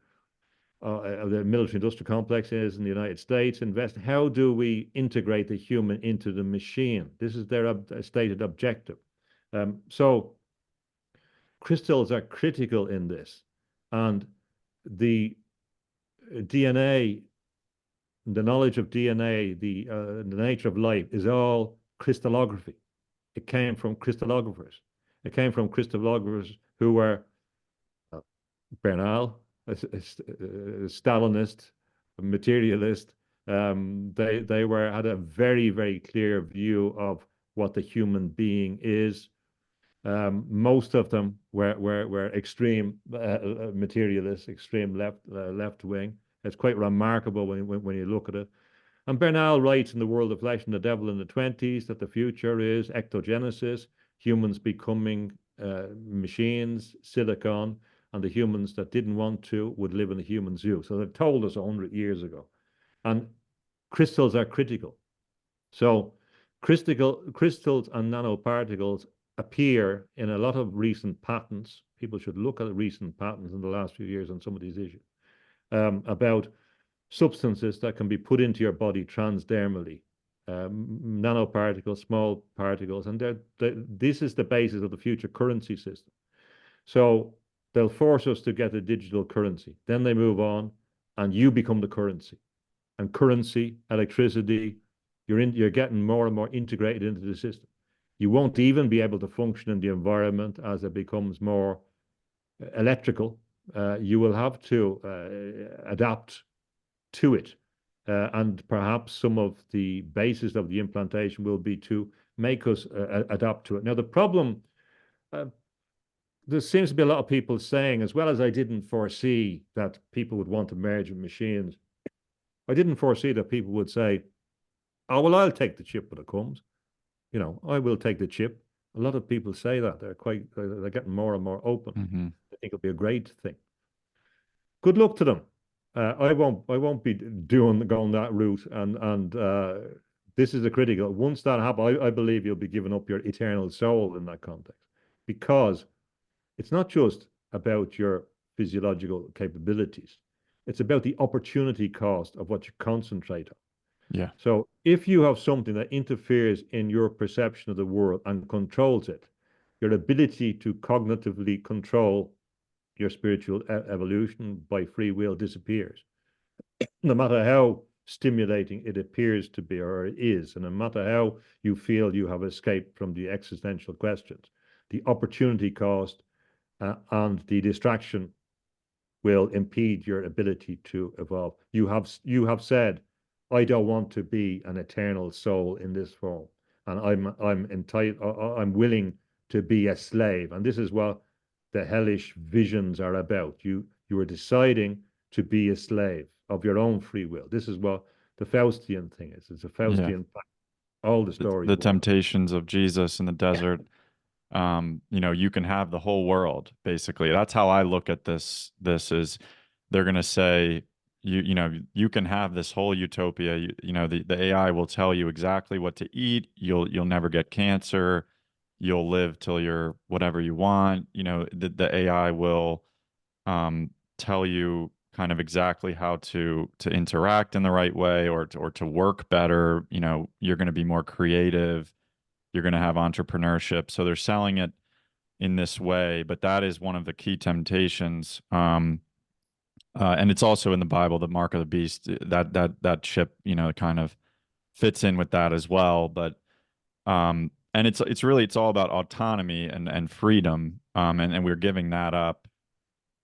S2: military industrial complex is in the United States. How do we integrate the human into the machine? This is their stated objective. So crystals are critical in this, and the DNA, the knowledge of DNA, the nature of life is all crystallography. It came from crystallographers. It came from crystallographers who were Bernal, a Stalinist, a materialist. They had a very, very clear view of what the human being is. Most of them were extreme materialists, extreme left wing. It's quite remarkable when you look at it. And Bernal writes in The World of Flesh and the Devil in the 20s that the future is ectogenesis, humans becoming machines, silicon, and the humans that didn't want to would live in a human zoo. So they've told us 100 years ago. And crystals are critical. So crystals and nanoparticles appear in a lot of recent patents. People should look at recent patents in the last few years on some of these issues about substances that can be put into your body transdermally, nanoparticles, small particles, and this is the basis of the future currency system. So they'll force us to get a digital currency. Then they move on, and you become the currency. And currency, electricity, you're getting more and more integrated into the system. You won't even be able to function in the environment as it becomes more electrical. You will have to adapt to it. And perhaps some of the basis of the implantation will be to make us adapt to it. Now, the problem, there seems to be a lot of people saying, as well as I didn't foresee that people would want to merge with machines, I didn't foresee that people would say, oh, well, I'll take the chip when it comes. I will take the chip. A lot of people say that. They're getting more and more open.
S1: Mm-hmm.
S2: I think it'll be a great thing. Good luck to them. I won't be going that route. And this is a critical. Once that happens, I believe you'll be giving up your eternal soul in that context, because it's not just about your physiological capabilities. It's about the opportunity cost of what you concentrate on.
S1: Yeah.
S2: So if you have something that interferes in your perception of the world and controls it, your ability to cognitively control your spiritual evolution by free will disappears. No matter how stimulating it appears to be or it is, and no matter how you feel you have escaped from the existential questions, the opportunity cost and the distraction will impede your ability to evolve. You have said, I don't want to be an eternal soul in this form, and I'm willing to be a slave, and this is what the hellish visions are about. You are deciding to be a slave of your own free will. This is what the Faustian thing is. It's a
S1: Yeah.
S2: Faustian. All the
S1: The,
S2: stories
S1: the
S2: work.
S1: temptations of Jesus in the desert. You can have the whole world, basically. That's how I look at this is they're going to say, you can have this whole utopia. The AI will tell you exactly what to eat. You'll never get cancer. You'll live till you're whatever you want. The AI will tell you kind of exactly how to interact in the right way or to work better. You're going to be more creative. You're going to have entrepreneurship. So they're selling it in this way, but that is one of the key temptations. And it's also in the Bible, the mark of the beast. That chip, kind of fits in with that as well. But and it's all about autonomy and freedom. And we're giving that up.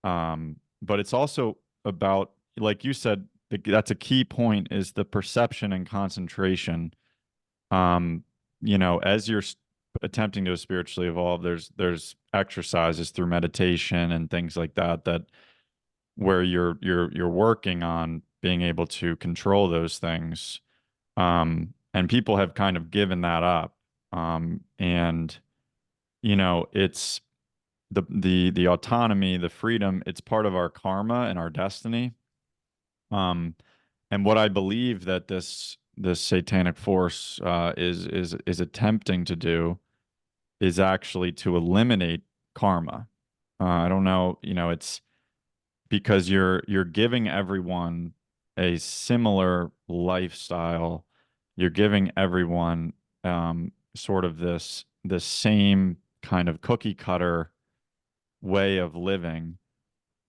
S1: But it's also about, like you said, that's a key point is the perception and concentration. Um, as you're attempting to spiritually evolve, there's exercises through meditation and things like that where you're working on being able to control those things. And people have kind of given that up. And it's the autonomy, the freedom, it's part of our karma and our destiny. Um, and what I believe that this satanic force is attempting to do is actually to eliminate karma. I don't know, it's because you're giving everyone a similar lifestyle. You're giving everyone sort of this same kind of cookie cutter way of living.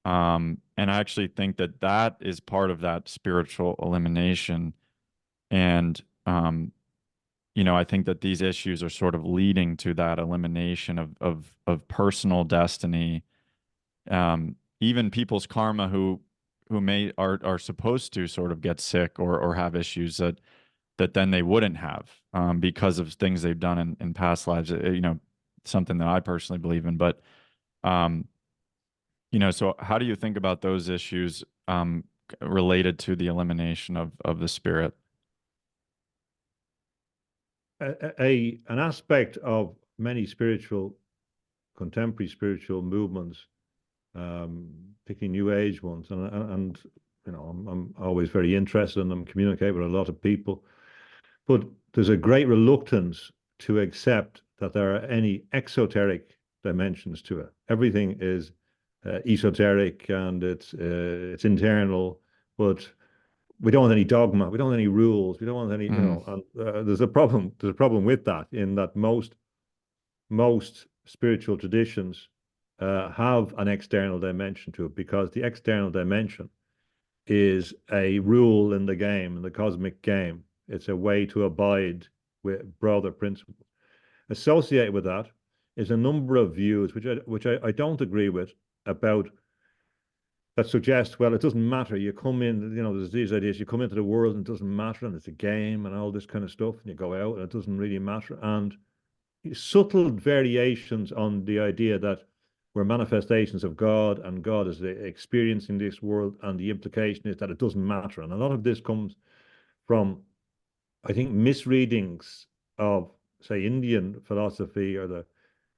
S1: And I actually think that is part of that spiritual elimination. And I think that these issues are sort of leading to that elimination of personal destiny. Even people's karma who are supposed to sort of get sick or have issues that then they wouldn't have because of things they've done in past lives. Something that I personally believe in. But um, so how do you think about those issues related to the elimination of the spirit?
S2: An aspect of many contemporary spiritual movements, particularly New Age ones, and I'm always very interested in them, communicate with a lot of people, but there's a great reluctance to accept that there are any exoteric dimensions to it. Everything is esoteric and it's internal, but we don't want any dogma, we don't want any rules, we don't want any,
S1: Mm,
S2: and there's a problem. There's a problem with that, in that most spiritual traditions have an external dimension to it, because the external dimension is a rule in the game, in the cosmic game. It's a way to abide with broader principles. Associated with that is a number of views which I don't agree with, about that suggest, well, it doesn't matter. You come in, there's these ideas. You come into the world and it doesn't matter, and it's a game and all this kind of stuff, and you go out and it doesn't really matter. And subtle variations on the idea that we're manifestations of God and God is experiencing this world, and the implication is that it doesn't matter. And a lot of this comes from, I think, misreadings of, say, Indian philosophy or the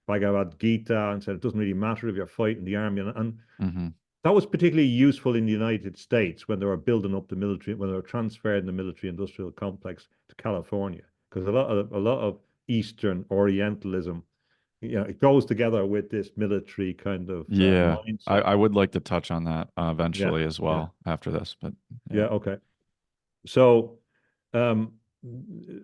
S2: Bhagavad Gita, and said it doesn't really matter if you're fighting the army. And
S1: hmm
S2: that was particularly useful in the United States when they were building up the military, when they were transferring the military industrial complex to California, because a lot of Eastern Orientalism it goes together with this military kind of
S1: Yeah,
S2: mindset.
S1: I would like to touch on that
S2: Yeah,
S1: eventually as
S2: yeah,
S1: well after this, but
S2: yeah.
S1: yeah.
S2: Okay. So, um,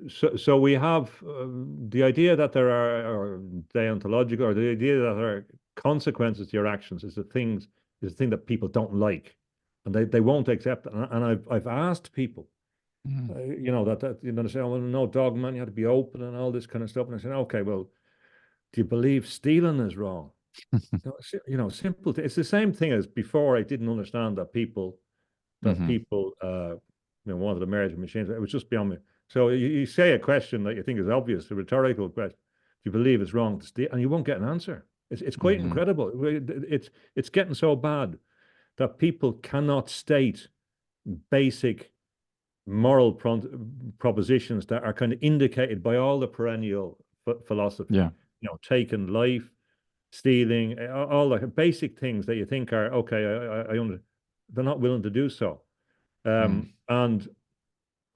S2: so we have the idea that there are or deontological, or the idea that there are consequences to your actions is the thing that people don't like, and they won't accept it. And I've asked people,
S1: Mhm.
S2: that they say, oh, well, no, dogma, you have to be open and all this kind of stuff. And I said, okay, well, do you believe stealing is wrong? Simple. It's the same thing as before. I didn't understand that
S1: Mhm.
S2: people wanted to merge machines. It was just beyond me. So you say a question that you think is obvious, a rhetorical question. Do you believe it's wrong to steal? And you won't get an answer. It's quite
S1: Mhm.
S2: incredible. It's getting so bad that people cannot state basic moral propositions that are kind of indicated by all the perennial philosophy.
S1: Yeah.
S2: Taking life, stealing, all the basic things that you think are okay. They're not willing to do so.
S1: Mm.
S2: And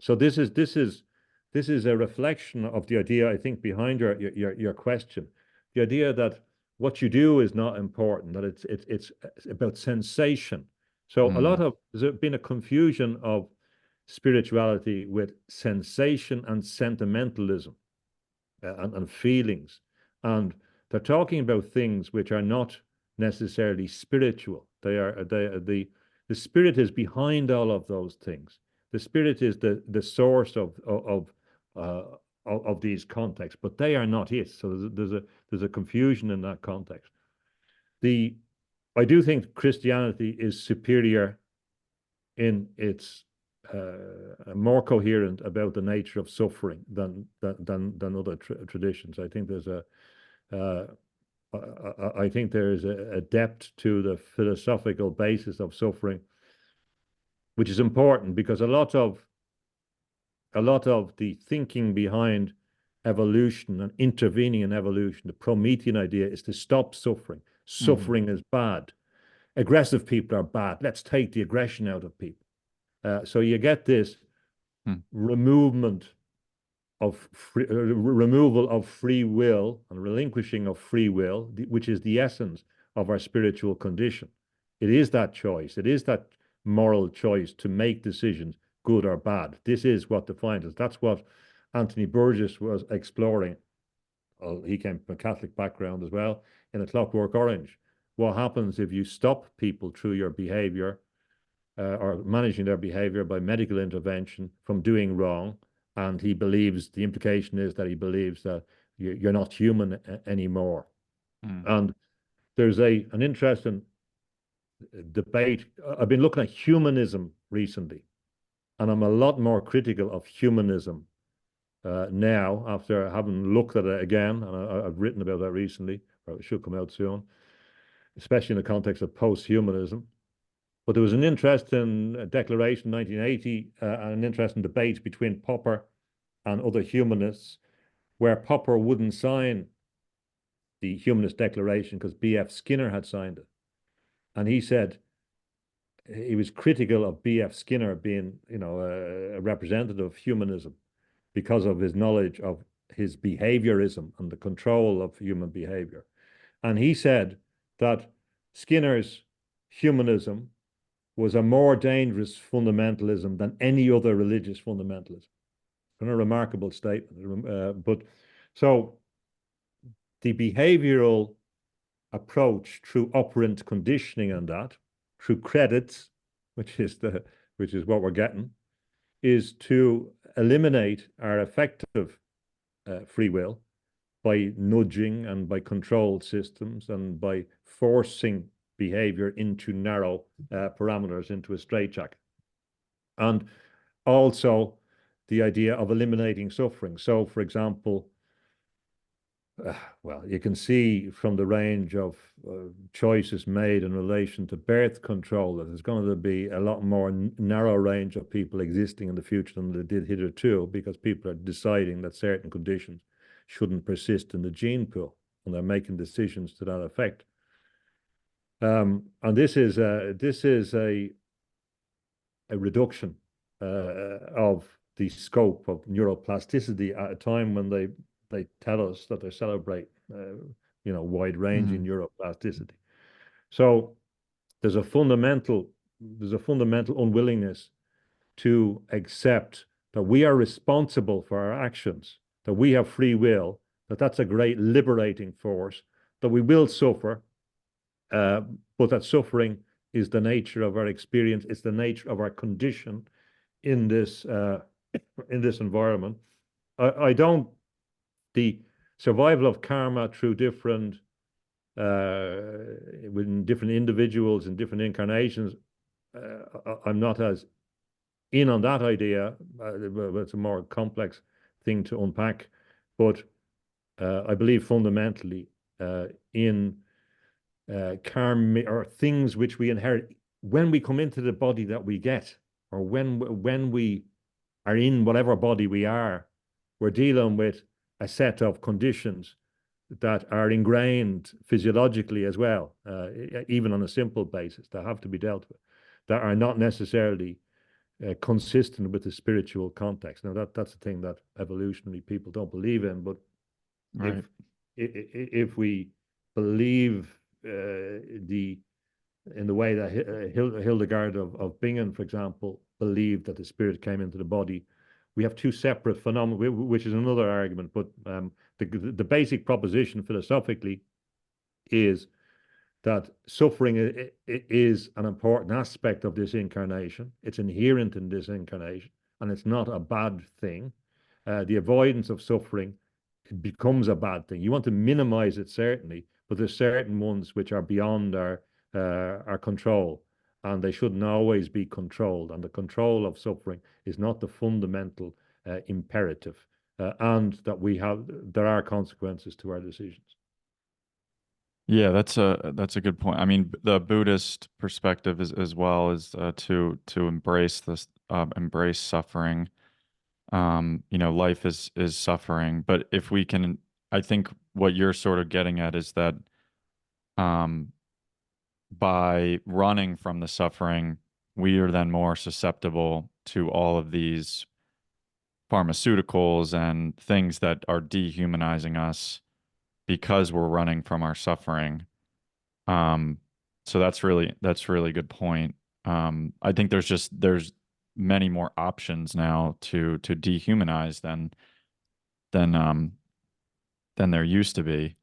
S2: so this is a reflection of the idea, I think, behind your question. The idea that what you do is not important, that it's about sensation. So
S1: Mm.
S2: there's been a confusion of spirituality with sensation and sentimentalism, and feelings. And they're talking about things which are not necessarily spiritual. The spirit is behind all of those things. The spirit is the source uh, of these contexts, but they are not it. So there's a confusion in that context. The I do think Christianity is superior in its more coherent about the nature of suffering than other traditions. I think there's a uh, I think there is a depth to the philosophical basis of suffering, which is important because a lot of the thinking behind evolution and intervening in evolution, the Promethean idea is to stop suffering.
S1: Mhm.
S2: Suffering is bad. Aggressive people are bad. Let's take the aggression out of people. So you get this
S1: Mm.
S2: removal of free will and relinquishing of free will, which is the essence of our spiritual condition. It is that choice. It is that moral choice to make decisions, good or bad. This is what defines us. That's what Anthony Burgess was exploring. Well, he came from a Catholic background as well, in A Clockwork Orange. What happens if you stop people through your behavior, or managing their behavior by medical intervention from doing wrong? And he believes the implication is that he believes that you're not human anymore.
S1: Mm.
S2: And there's an interesting debate. I've been looking at humanism recently, and I'm a lot more critical of humanism now after having looked at it again. And I've written about that recently, or it should come out soon, especially in the context of post-humanism. But there was an interesting declaration in 1980, and an interesting debate between Popper and other humanists, where Popper wouldn't sign the Humanist Declaration because B.F. Skinner had signed it. And he said he was critical of B.F. Skinner being, a representative of humanism because of his knowledge of his behaviorism and the control of human behavior. And he said that Skinner's humanism was a more dangerous fundamentalism than any other religious fundamentalism. And a remarkable statement. But so the behavioral approach through operant conditioning and that, through credits, which is what we're getting, is to eliminate our effective free will by nudging and by control systems and by forcing behavior into narrow parameters, into a straitjacket. And also the idea of eliminating suffering. So, for example, well, you can see from the range of choices made in relation to birth control that there's going to be a lot more narrow range of people existing in the future than they did hitherto, because people are deciding that certain conditions shouldn't persist in the gene pool, and they're making decisions to that effect. And this is a reduction of the scope of neuroplasticity at a time when they tell us that they celebrate wide-ranging
S1: Mhm.
S2: neuroplasticity. So there's a fundamental unwillingness to accept that we are responsible for our actions, that we have free will, that that's a great liberating force, that we will suffer, uh, but that suffering is the nature of our experience, it's the nature of our condition in this environment. I don't the survival of karma through different within different individuals and different incarnations. I'm not as in on that idea. It's a more complex thing to unpack, but I believe fundamentally in karma or things which we inherit when we come into the body that we get, or when we are in whatever body we are. We're dealing with a set of conditions that are ingrained physiologically as well, even on a simple basis, that have to be dealt with, that are not necessarily consistent with the spiritual context. Now, that's the thing that evolutionary people don't believe in, but
S1: Right.
S2: if if we believe the in the way that Hildegard of Bingen, for example, believed that the spirit came into the body, we have two separate phenomena, which is another argument. But the basic proposition philosophically is that suffering is an important aspect of this incarnation. It's inherent in this incarnation, and it's not a bad thing. The avoidance of suffering becomes a bad thing. You want to minimize it, certainly, but there's certain ones which are beyond our control, and they shouldn't always be controlled. And the control of suffering is not the fundamental imperative, and that there are consequences to our decisions.
S1: Yeah, that's a good point. I mean, the Buddhist perspective is as well is to embrace this embrace suffering. Life is suffering, but if we can, I think what you're sort of getting at is that um, by running from the suffering, we are then more susceptible to all of these pharmaceuticals and things that are dehumanizing us because we're running from our suffering. Um, so that's really good point. I think there's many more options now to dehumanize than um than there used to be.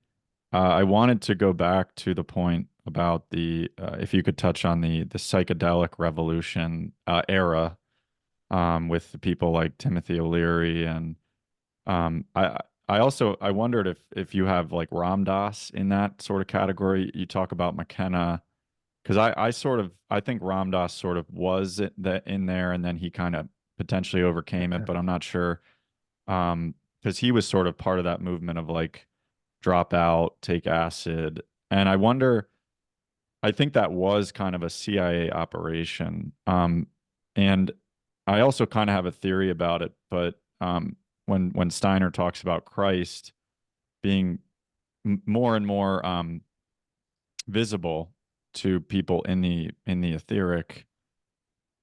S1: I wanted to go back to the point about the if you could touch on the psychedelic revolution era with the people like Timothy O'Leary and I also I wondered if you have like Ram Dass in that sort of category. You talk about McKenna because I think Ram Dass sort of was in there and then he kind of potentially overcame it, but I'm not sure because he was sort of part of that movement of like drop out, take acid. And I wonder, I think that was kind of a CIA operation. And I also kind of have a theory about it, but when Steiner talks about Christ being more and more visible to people in the etheric,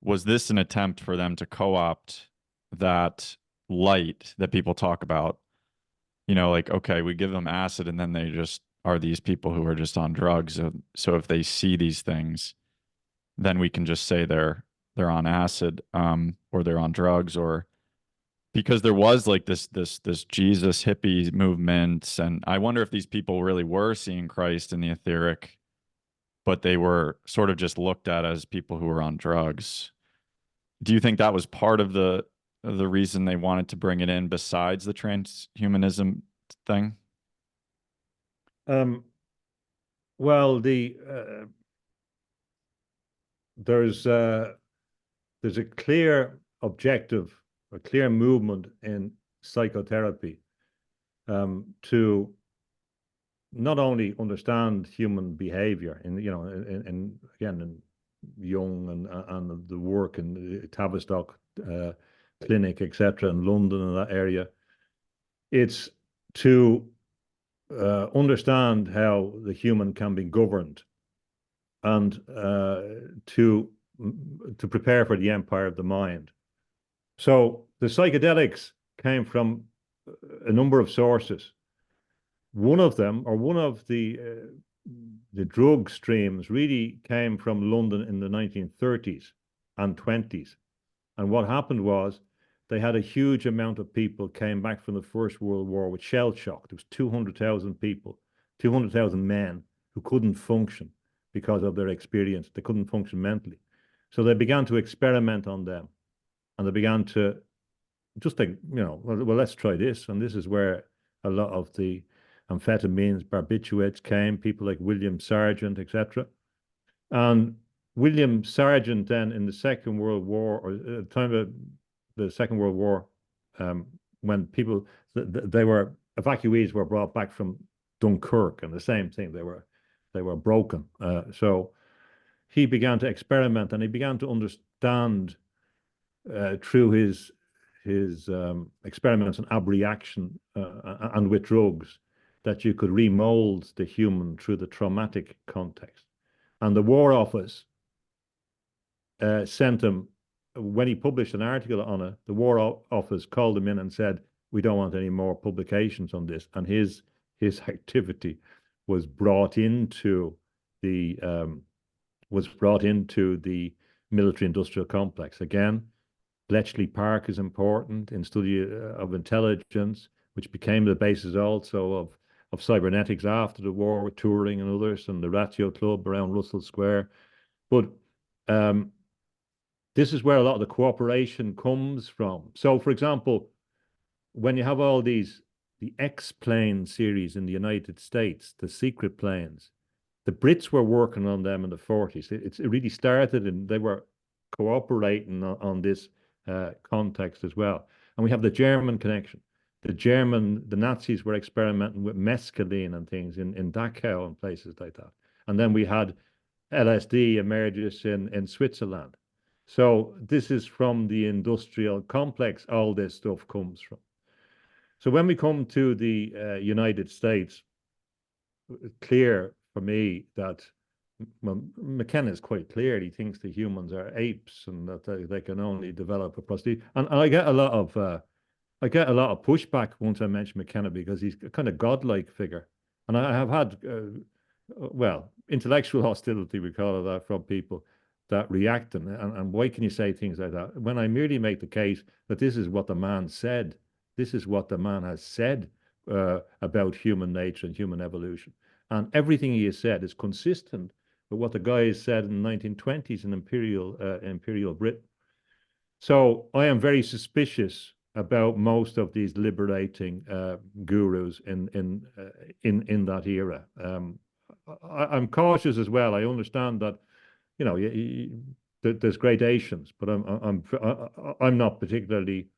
S1: was this an attempt for them to co-opt that light that people talk about? Like, okay, we give them acid and then they just are these people who are just on drugs. So if they see these things, then we can just say they're on acid, or they're on drugs, or because there was like this Jesus hippie movement. And I wonder if these people really were seeing Christ in the etheric, but they were sort of just looked at as people who were on drugs. Do you think that was part of the reason they wanted to bring it in besides the transhumanism thing?
S2: Um, well, there's there's a clear objective, a clear movement in psychotherapy to not only understand human behavior in again in Jung and the work in the Tavistock clinic, etc., in London and that area. It's to understand how the human can be governed and to prepare for the empire of the mind. So the psychedelics came from a number of sources. one of them, or one of the drug streams, really came from London in the 1930s and 20s. And what happened was they had a huge amount of people came back from the First World War with shell shock. There was 200,000 people, 200,000 men who couldn't function because of their experience. They couldn't function mentally. So they began to experiment on them. And they began to just like, well, let's try this. And this is where a lot of the amphetamines, barbiturates came, people like William Sargent, etc. And William Sargent then in the Second World War, or at the time of the Second World War, when people, they were, evacuees were brought back from Dunkirk, and the same thing, they were broken. So he began to experiment, and he began to understand through his experiments on abreaction and with drugs that you could remold the human through the traumatic context. And the War Office sent him, when he published an article on it, the War Office called him in and said, we don't want any more publications on this. And his activity was brought into the military industrial complex. Again, Bletchley Park is important in study of intelligence, which became the basis also of cybernetics after the war with Turing and others, and the Ratio Club around Russell Square. But this is where a lot of the cooperation comes from. So, for example, when you have all the X-plane series in the United States, the secret planes, the Brits were working on them in the 40s. It really started, and they were cooperating on this context as well. And we have the German connection. The Nazis were experimenting with mescaline and things in Dachau and places like that. And then we had LSD emerges in Switzerland. So this is from the industrial complex, all this stuff comes from. So when we come to the United States, it's clear for me that, well, McKenna is quite clear. He thinks the humans are apes and that they can only develop a prosthesis. And I get a lot of pushback once I mention McKenna because he's a kind of godlike figure. And I have had, well, intellectual hostility, we call it that, from people that react. And why can you say things like that? When I merely make the case that this is what the man said, this is what the man has said about human nature and human evolution. And everything he has said is consistent with what the guys said in the 1920s in Imperial Britain. So I am very suspicious about most of these liberating gurus in that era. I'm cautious as well. I understand that, there's gradations, but I'm not particularly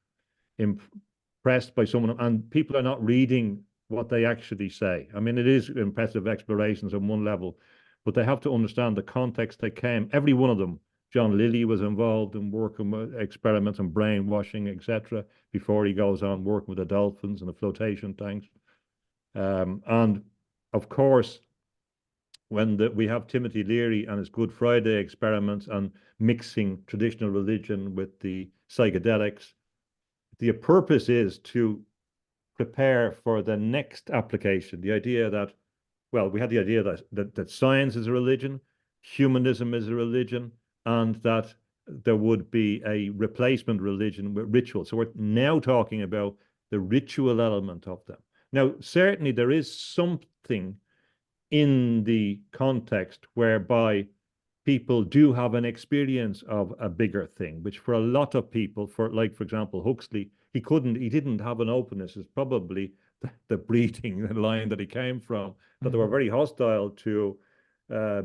S2: impressed by someone, and people are not reading what they actually say. I mean, it is impressive explorations on one level, but they have to understand the context they came. Every one of them, John Lilly was involved in working with experiments on brainwashing, etc., before he goes on working with the dolphins and the flotation tanks. And of course, when we have Timothy Leary and his Good Friday experiments and mixing traditional religion with the psychedelics, the purpose is to prepare for the next application. The idea that, well, we had the idea that science is a religion, humanism is a religion, and that there would be a replacement religion with ritual. So we're now talking about the ritual element of them. Now, certainly there is something in the context whereby people do have an experience of a bigger thing, which for a lot of people, for example, Huxley, he didn't have an openness. It's probably the breeding line that he came from, that they were very hostile to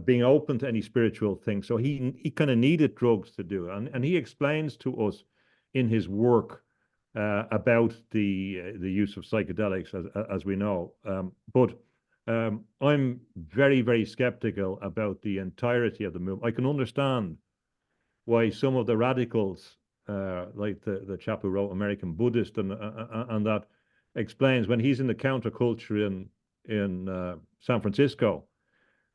S2: being open to any spiritual thing. So he kind of needed drugs to do it. And he explains to us in his work about the use of psychedelics, as we know. But I'm very, very skeptical about the entirety of the movement. I can understand why some of the radicals, like the chap who wrote American Buddhist, and that explains when he's in the counterculture in San Francisco,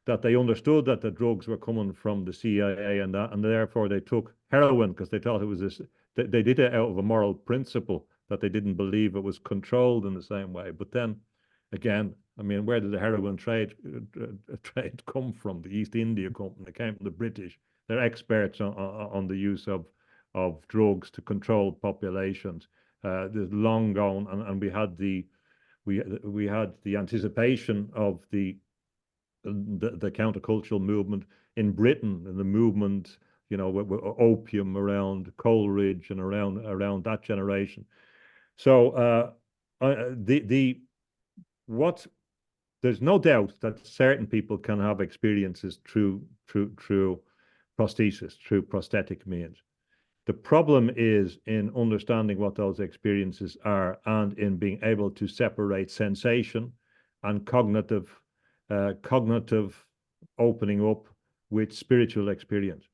S2: that they understood that the drugs were coming from the CIA and therefore they took heroin because they thought it was this. They did it out of a moral principle that they didn't believe it was controlled in the same way. But then, again, I mean, where did the heroin trade come from? The East India Company came from the British. They're experts on the use of drugs to control populations. There's long gone, and we had the anticipation of the countercultural movement in Britain, and the movement, with opium around Coleridge and around that generation. So the what there's no doubt that certain people can have experiences through prosthesis, through prosthetic means. The problem is in understanding what those experiences are and in being able to separate sensation and cognitive opening up with spiritual experience.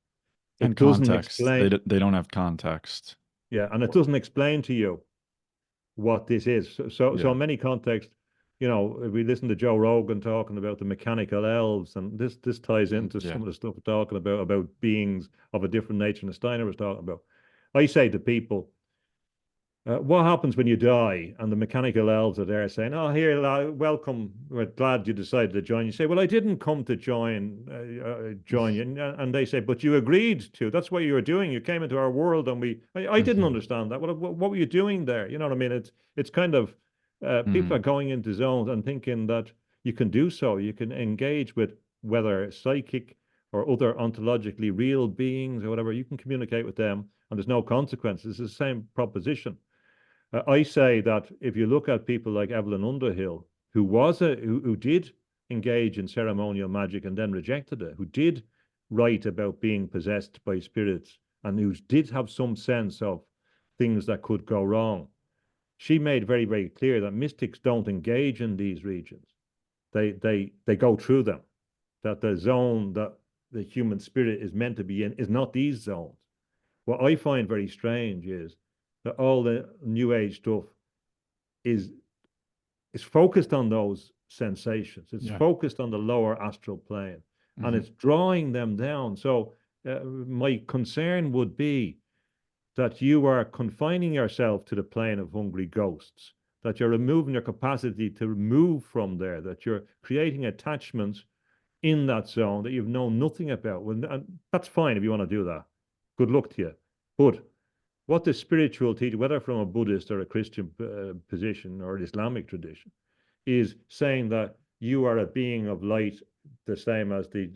S1: And
S2: It doesn't
S1: context.
S2: explain,
S1: They don't have context.
S2: yeah, and it doesn't explain to you what this is. So
S1: Yeah.
S2: in many contexts, we listen to Joe Rogan talking about the mechanical elves, and this ties into
S1: Yeah.
S2: some of the stuff we're talking about beings of a different nature than Steiner was talking about. I say to people, what happens when you die and the mechanical elves are there saying, "Oh, here, welcome. We're glad you decided to join." You say, "Well, I didn't come to join you," and they say, "But you agreed to. That's what you were doing. You came into our world, and I didn't understand that. What were you doing there? You know what I mean? It's kind of people are
S1: Mm.
S2: going into zones and thinking that you can do so. You can engage with whether psychic or other ontologically real beings or whatever. You can communicate with them, and there's no consequences. It's the same proposition. I say that if you look at people like Evelyn Underhill, who did engage in ceremonial magic and then rejected it, who did write about being possessed by spirits, and who did have some sense of things that could go wrong, she made very, very clear that mystics don't engage in these regions. They go through them. That the zone that the human spirit is meant to be in is not these zones. What I find very strange is that all the new age stuff is is focused on those sensations. It's
S1: Yeah.
S2: focused on the lower astral plane, and
S1: Hmm.
S2: it's drawing them down. So my concern would be that you are confining yourself to the plane of hungry ghosts, that you're removing your capacity to move from there, that you're creating attachments in that zone that you've known nothing about. Well, and that's fine if you want to do that. Good luck to you. But what the spiritual teacher, whether from a Buddhist or a Christian position or an Islamic tradition, is saying that you are a being of light, the same as the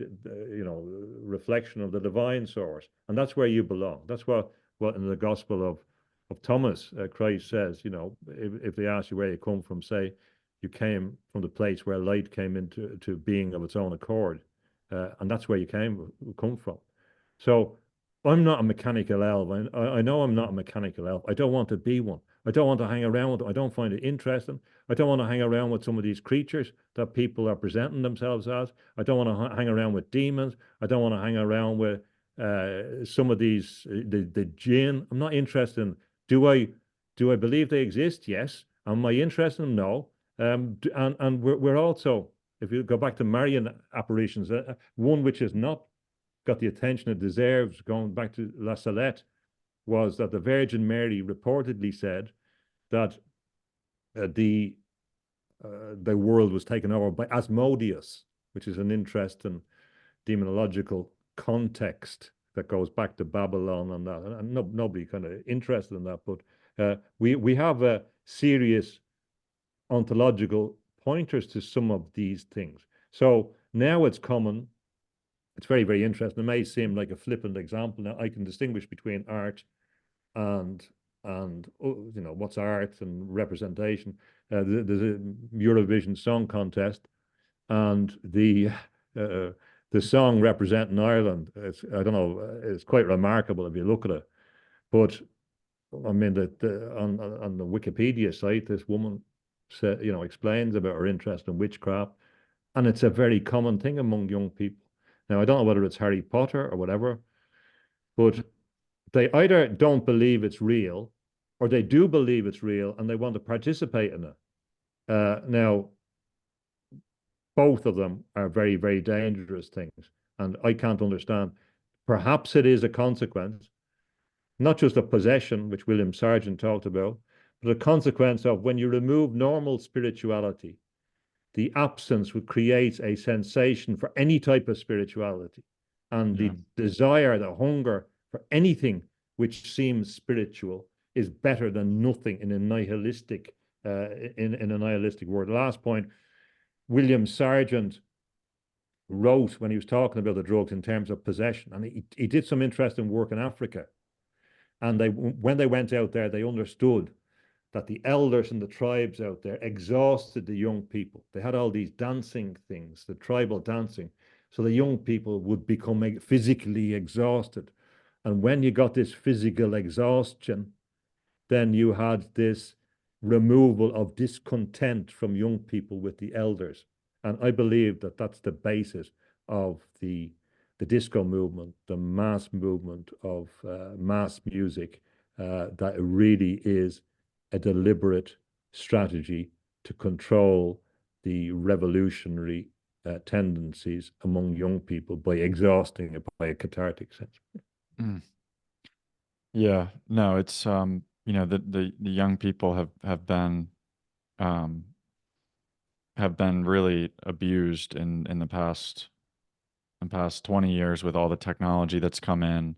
S2: reflection of the divine source, and that's where you belong. That's what in the Gospel of Thomas, Christ says, if they ask you where you come from, say you came from the place where light came into being of its own accord, and that's where you come from. So I'm not a mechanical elf. I know I'm not a mechanical elf. I don't want to be one. I don't want to hang around with them. I don't find it interesting. I don't want to hang around with some of these creatures that people are presenting themselves as. I don't want to hang around with demons. I don't want to hang around with some of these the jinn. I'm not interested in. Do I believe they exist? Yes. Am I interested in them? No. And we're also, if you go back to Marian apparitions, one which is not got the attention it deserves, going back to La Salette, was that the Virgin Mary reportedly said that the world was taken over by Asmodeus, which is an interesting demonological context that goes back to Babylon and that. And nobody kind of interested in that, but we have a serious ontological pointers to some of these things. So now it's common. It's very, very interesting. It may seem like a flippant example. Now I can distinguish between art and what's art and representation. There's a Eurovision Song Contest, and the song representing Ireland. I don't know. It's quite remarkable if you look at it. But I mean, on the Wikipedia site, this woman explains about her interest in witchcraft, and it's a very common thing among young people. Now, I don't know whether it's Harry Potter or whatever, but they either don't believe it's real or they do believe it's real and they want to participate in it. Now, both of them are very, very dangerous things. And I can't understand. Perhaps it is a consequence, not just of possession, which William Sargent talked about, but a consequence of when you remove normal spirituality, the absence would create a sensation for any type of spirituality. And
S1: Yeah.
S2: the desire, the hunger for anything which seems spiritual is better than nothing in a nihilistic in a nihilistic world. The last point, William Sargent wrote when he was talking about the drugs in terms of possession, and he did some interesting work in Africa. And they, when they went out there, they understood that the elders and the tribes out there exhausted the young people. They had all these dancing things, the tribal dancing. So the young people would become physically exhausted. And when you got this physical exhaustion, then you had this removal of discontent from young people with the elders. And I believe that that's the basis of the disco movement, the mass movement of mass music, that it really is a deliberate strategy to control the revolutionary tendencies among young people by exhausting it by a cathartic sense.
S1: Mm. Yeah. No, it's the young people um have been really abused in the past 20 years with all the technology that's come in.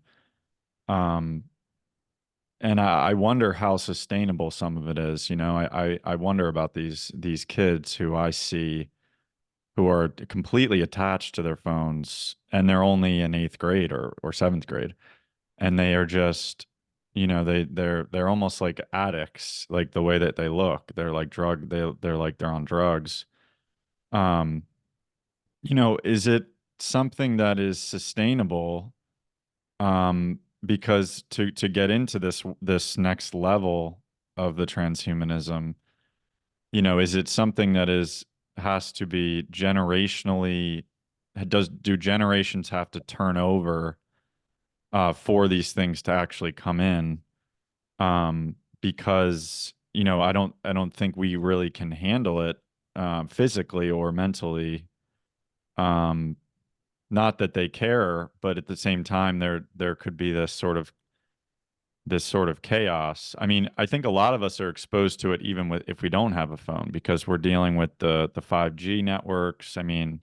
S1: Um, and I wonder how sustainable some of it is. I wonder about these kids who I see who are completely attached to their phones and they're only in eighth grade or seventh grade. And they are just, they're almost like addicts, like the way that they look. They're like they're like they're on drugs. Um, is it something that is sustainable? Because to get into this next level of the transhumanism, is it something that has to be generationally, do generations have to turn over for these things to actually come in? Because I don't think we really can handle it physically or mentally. Um, Not that they care, but at the same time, there could be this sort of chaos. I mean, I think a lot of us are exposed to it even with if we don't have a phone because we're dealing with the 5G networks. I mean,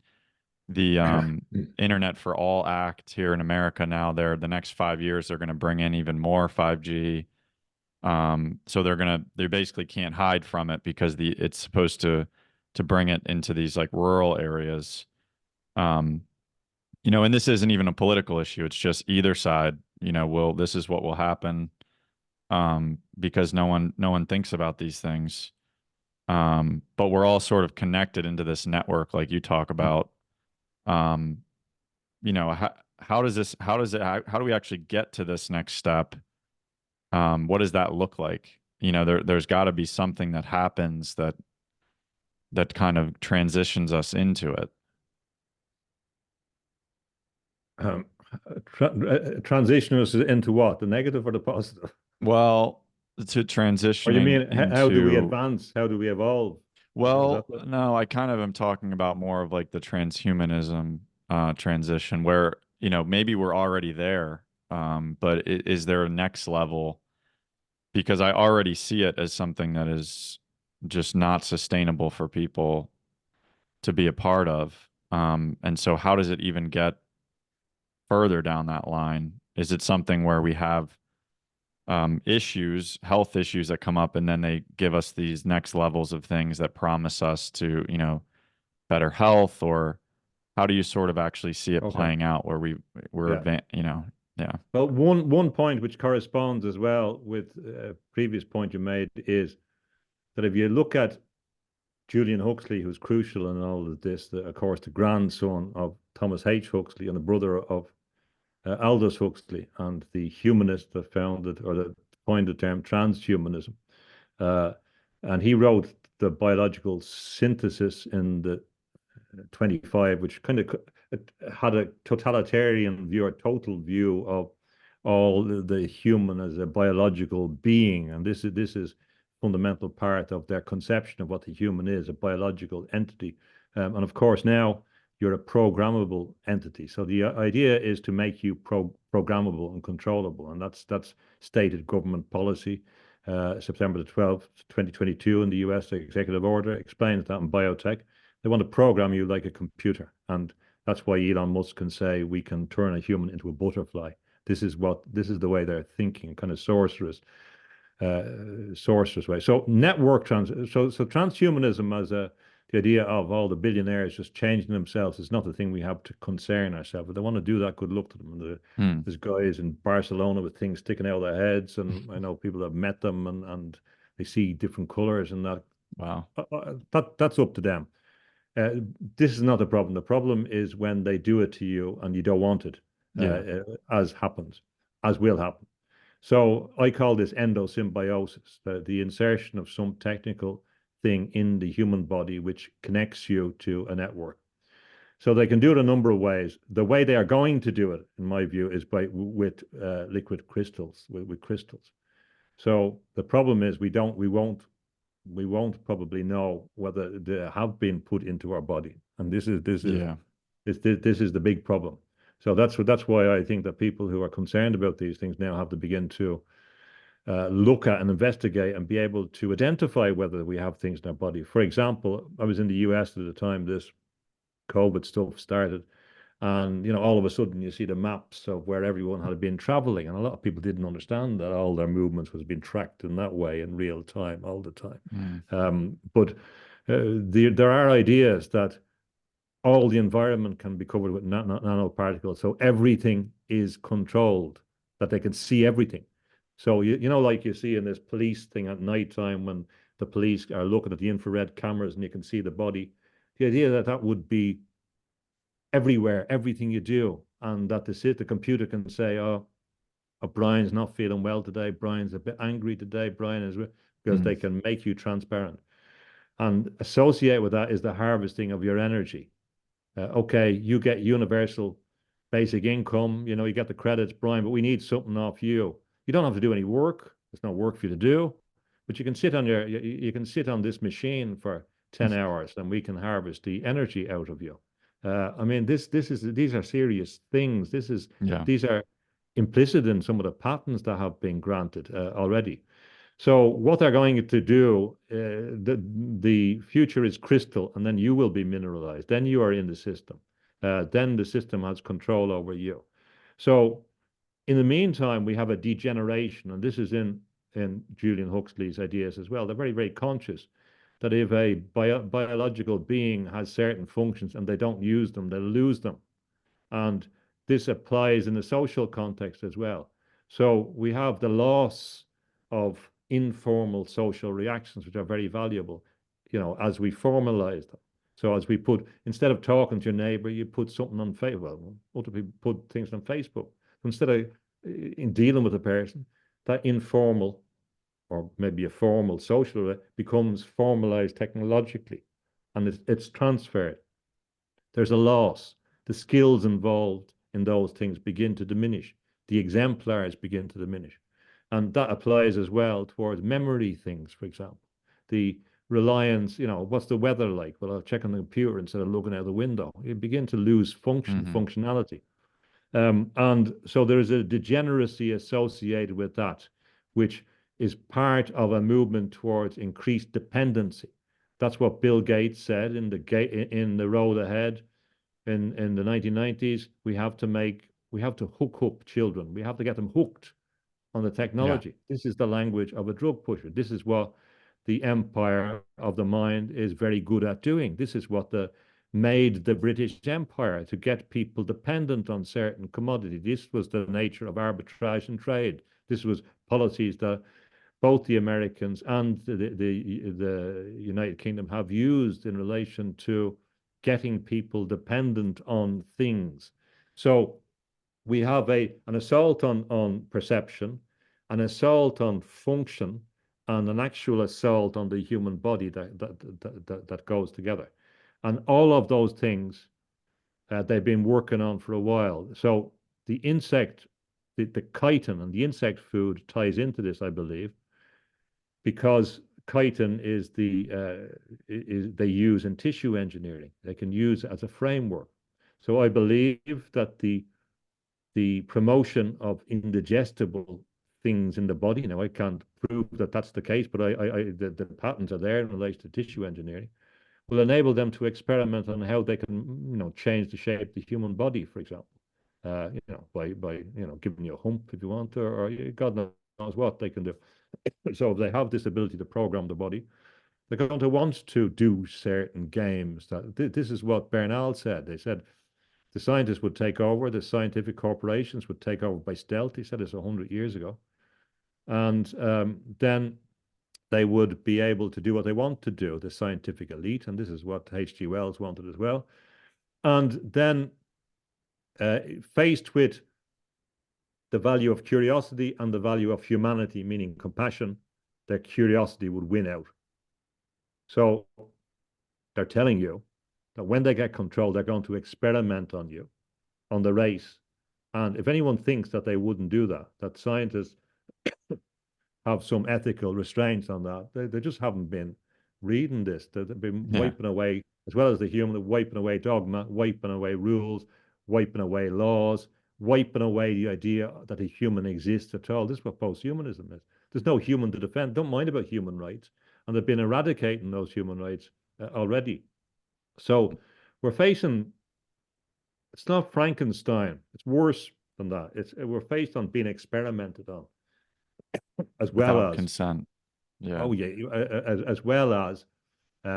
S1: the Internet for All Act here in America now, the next 5 years they're going to bring in even more 5G. So they basically can't hide from it because it's supposed to bring it into these like rural areas. Um, and this isn't even a political issue. It's just either side, this is what will happen, because no one thinks about these things. But we're all sort of connected into this network, like you talk about. Um, how do we actually get to this next step? What does that look like? There's got to be something that happens that kind of transitions us into it.
S2: Um, transition us into what? The negative or the positive?
S1: Well, to
S2: Or you
S1: transitioning
S2: mean how do we
S1: into
S2: advance? How do we evolve? Is that
S1: Well,
S2: the
S1: no, I kind of am talking about more of like the transhumanism transition where, maybe we're already there. But is there a next level? Because I already see it as something that is just not sustainable for people to be a part of. And so how does it even get further down that line? Is it something where we have health issues that come up, and then they give us these next levels of things that promise us to, better health, or how do you sort of actually see it
S2: okay?
S1: playing out where we're
S2: Yeah.
S1: yeah.
S2: Well, one point which corresponds as well with a previous point you made is that if you look at Julian Huxley, who's crucial in all of this, of course, the grandson of Thomas H. Huxley and the brother of Aldous Huxley, and the humanist that founded or that coined the term transhumanism. Uh, and he wrote the biological synthesis in the 25, which kind of had a totalitarian view, a total view of all the human as a biological being. And this is fundamental part of their conception of what the human is, a biological entity. And of course, now you're a programmable entity. So the idea is to make you programmable and controllable. And that's stated government policy. September the 12th, 2022 in the US, the executive order explains that in biotech, They want to program you like a computer. And that's why Elon Musk can say we can turn a human into a butterfly. This is the way they're thinking, kind of sorcerer's way. So transhumanism as the idea of all the billionaires just changing themselves is not the thing we have to concern ourselves. If they want to do that, good luck to them.
S1: Hmm.
S2: There's guys in Barcelona with things sticking out of their heads, and I know people have met them, and they see different colors, and
S1: Wow.
S2: that's up to them. Uh, this is not the problem. The problem is when they do it to you and you don't want it,
S1: Yeah.
S2: as happens, as will happen. So I call this endosymbiosis, the insertion of some technical thing in the human body which connects you to a network. So they can do it a number of ways. The way they are going to do it, in my view, is with liquid crystals, with crystals. So the problem is we won't probably know whether they have been put into our body, and
S1: Yeah.
S2: this is the big problem. So that's why I think that people who are concerned about these things now have to begin to look at and investigate and be able to identify whether we have things in our body. For example, I was in the US at the time this COVID stuff started, and all of a sudden you see the maps of where everyone had been traveling, and a lot of people didn't understand that all their movements was being tracked in that way in real time all the time.
S1: Mm.
S2: But there are ideas that all the environment can be covered with nanoparticles, so everything is controlled, that they can see everything. So like you see in this police thing at nighttime when the police are looking at the infrared cameras and you can see the body. The idea that that would be everywhere, everything you do, and that the computer can say, oh, Brian's not feeling well today. Brian's a bit angry today. Brian is because
S1: Mm.
S2: they can make you transparent. And associate with that is the harvesting of your energy. Okay, you get universal basic income, you get the credits, Brian, but we need something off you. You don't have to do any work. There's no work for you to do, but you can sit on this machine for 10 hours and we can harvest the energy out of you. I mean, these are serious things.
S1: Yeah.
S2: These are implicit in some of the patents that have been granted already. So what they're going to do, the future is crystal, and then you will be mineralized. Then you are in the system. Then the system has control over you. So in the meantime, we have a degeneration, and this is in Julian Huxley's ideas as well. They're very, very conscious that if a biological being has certain functions and they don't use them, they lose them. And this applies in the social context as well. So we have the loss of informal social reactions, which are very valuable, as we formalize them. So as we instead of talking to your neighbor, you put something on Facebook. Well, other people put things on Facebook. Instead of in dealing with a person, that informal or maybe a formal social becomes formalized technologically, and it's transferred. There's a loss. The skills involved in those things begin to diminish. The exemplars begin to diminish. And that applies as well towards memory things, for example. The reliance, what's the weather like? Well, I'll check on the computer instead of looking out the window. You begin to lose
S1: Hmm.
S2: functionality. And so there is a degeneracy associated with that, which is part of a movement towards increased dependency. That's what Bill Gates said in the road ahead in the 1990s. We have to hook up children. We have to get them hooked on the
S1: Yeah.
S2: technology. This is the language of a drug pusher. This is what the empire of the mind is very good at doing. This is what made the British Empire, to get people dependent on certain commodity. This was the nature of arbitrage and trade. This was policies that both the Americans and the United Kingdom have used in relation to getting people dependent on things. So we have an assault on perception, an assault on function, and an actual assault on the human body that goes together. And all of those things they've been working on for a while. So the insect, the chitin and the insect food ties into this, I believe, because chitin is they use in tissue engineering. They can use it as a framework. So I believe that the promotion of indigestible things in the body. Now, I can't prove that that's the case, but the patents are there in relation to tissue engineering. will enable them to experiment on how they can, change the shape of the human body, for example. By giving you a hump if you want, or God knows what they can do. So if they have this ability to program the body, they're going to want to do certain games. This is what Bernal said. They said the scientists would take over, the scientific corporations would take over by stealth. He said this 100 years ago. And then they would be able to do what they want to do, the scientific elite. And this is what H.G. Wells wanted as well. And then faced with the value of curiosity and the value of humanity, meaning compassion, their curiosity would win out. So they're telling you that when they get control, they're going to experiment on you, on the race. And if anyone thinks that they wouldn't do that, that scientists have some ethical restraints on that, they just haven't been reading this. They've been wiping away, as well as the human, wiping away dogma, wiping away rules, wiping away laws, wiping away the idea that a human exists at all. This is what posthumanism is. There's no human to defend. Don't mind about human rights. And they've been eradicating those human rights already. So we're facing, it's not Frankenstein. It's worse than that. We're faced on being experimented on, as well
S1: Without
S2: as,
S1: consent. Yeah.
S2: oh yeah, as well as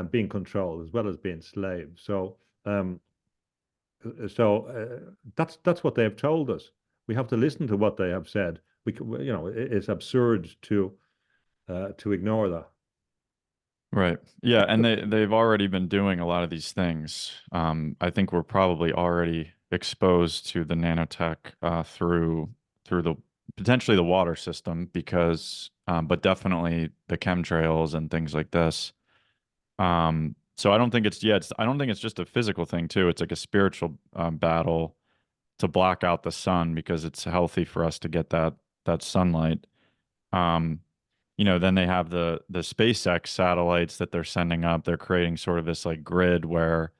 S2: being controlled, as well as being slaves. So that's what they've told us. We have to listen to what they have said. It's absurd to ignore that.
S1: Right. Yeah, and they've already been doing a lot of these things. I think we're probably already exposed to the nanotech through the potentially the water system because but definitely the chemtrails and things like this. So I don't think I don't think it's just a physical thing too. It's like a spiritual battle to block out the sun because it's healthy for us to get that sunlight. Um, then they have the SpaceX satellites that they're sending up. They're creating sort of this like grid where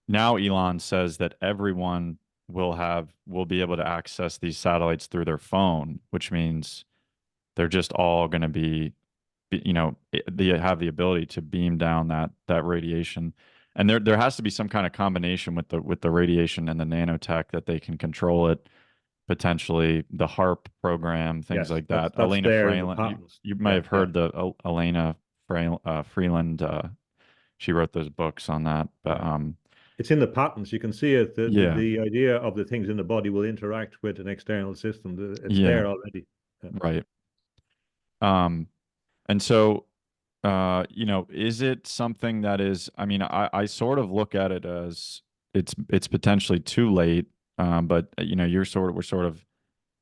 S1: now Elon says that everyone will be able to access these satellites through their phone, which means they're just all going to they have the ability to beam down that radiation. And there has to be some kind of combination with the radiation and the nanotech that they can control it potentially the HARP program, things
S2: Yes,
S1: like
S2: that's
S1: that.
S2: that's
S1: Elena
S2: there in the
S1: Freeland,
S2: patents.
S1: you might
S2: Yeah,
S1: have
S2: yeah,
S1: heard the Elena Freeland. She wrote those books on that. But
S2: yeah. It's in the patents. You can see it.
S1: yeah,
S2: The idea of the things in the body will interact with an external system. It's
S1: yeah,
S2: there already. Yeah.
S1: right. Um, and so, is it something that is? I mean, I sort of look at it as it's potentially too late. But we're sort of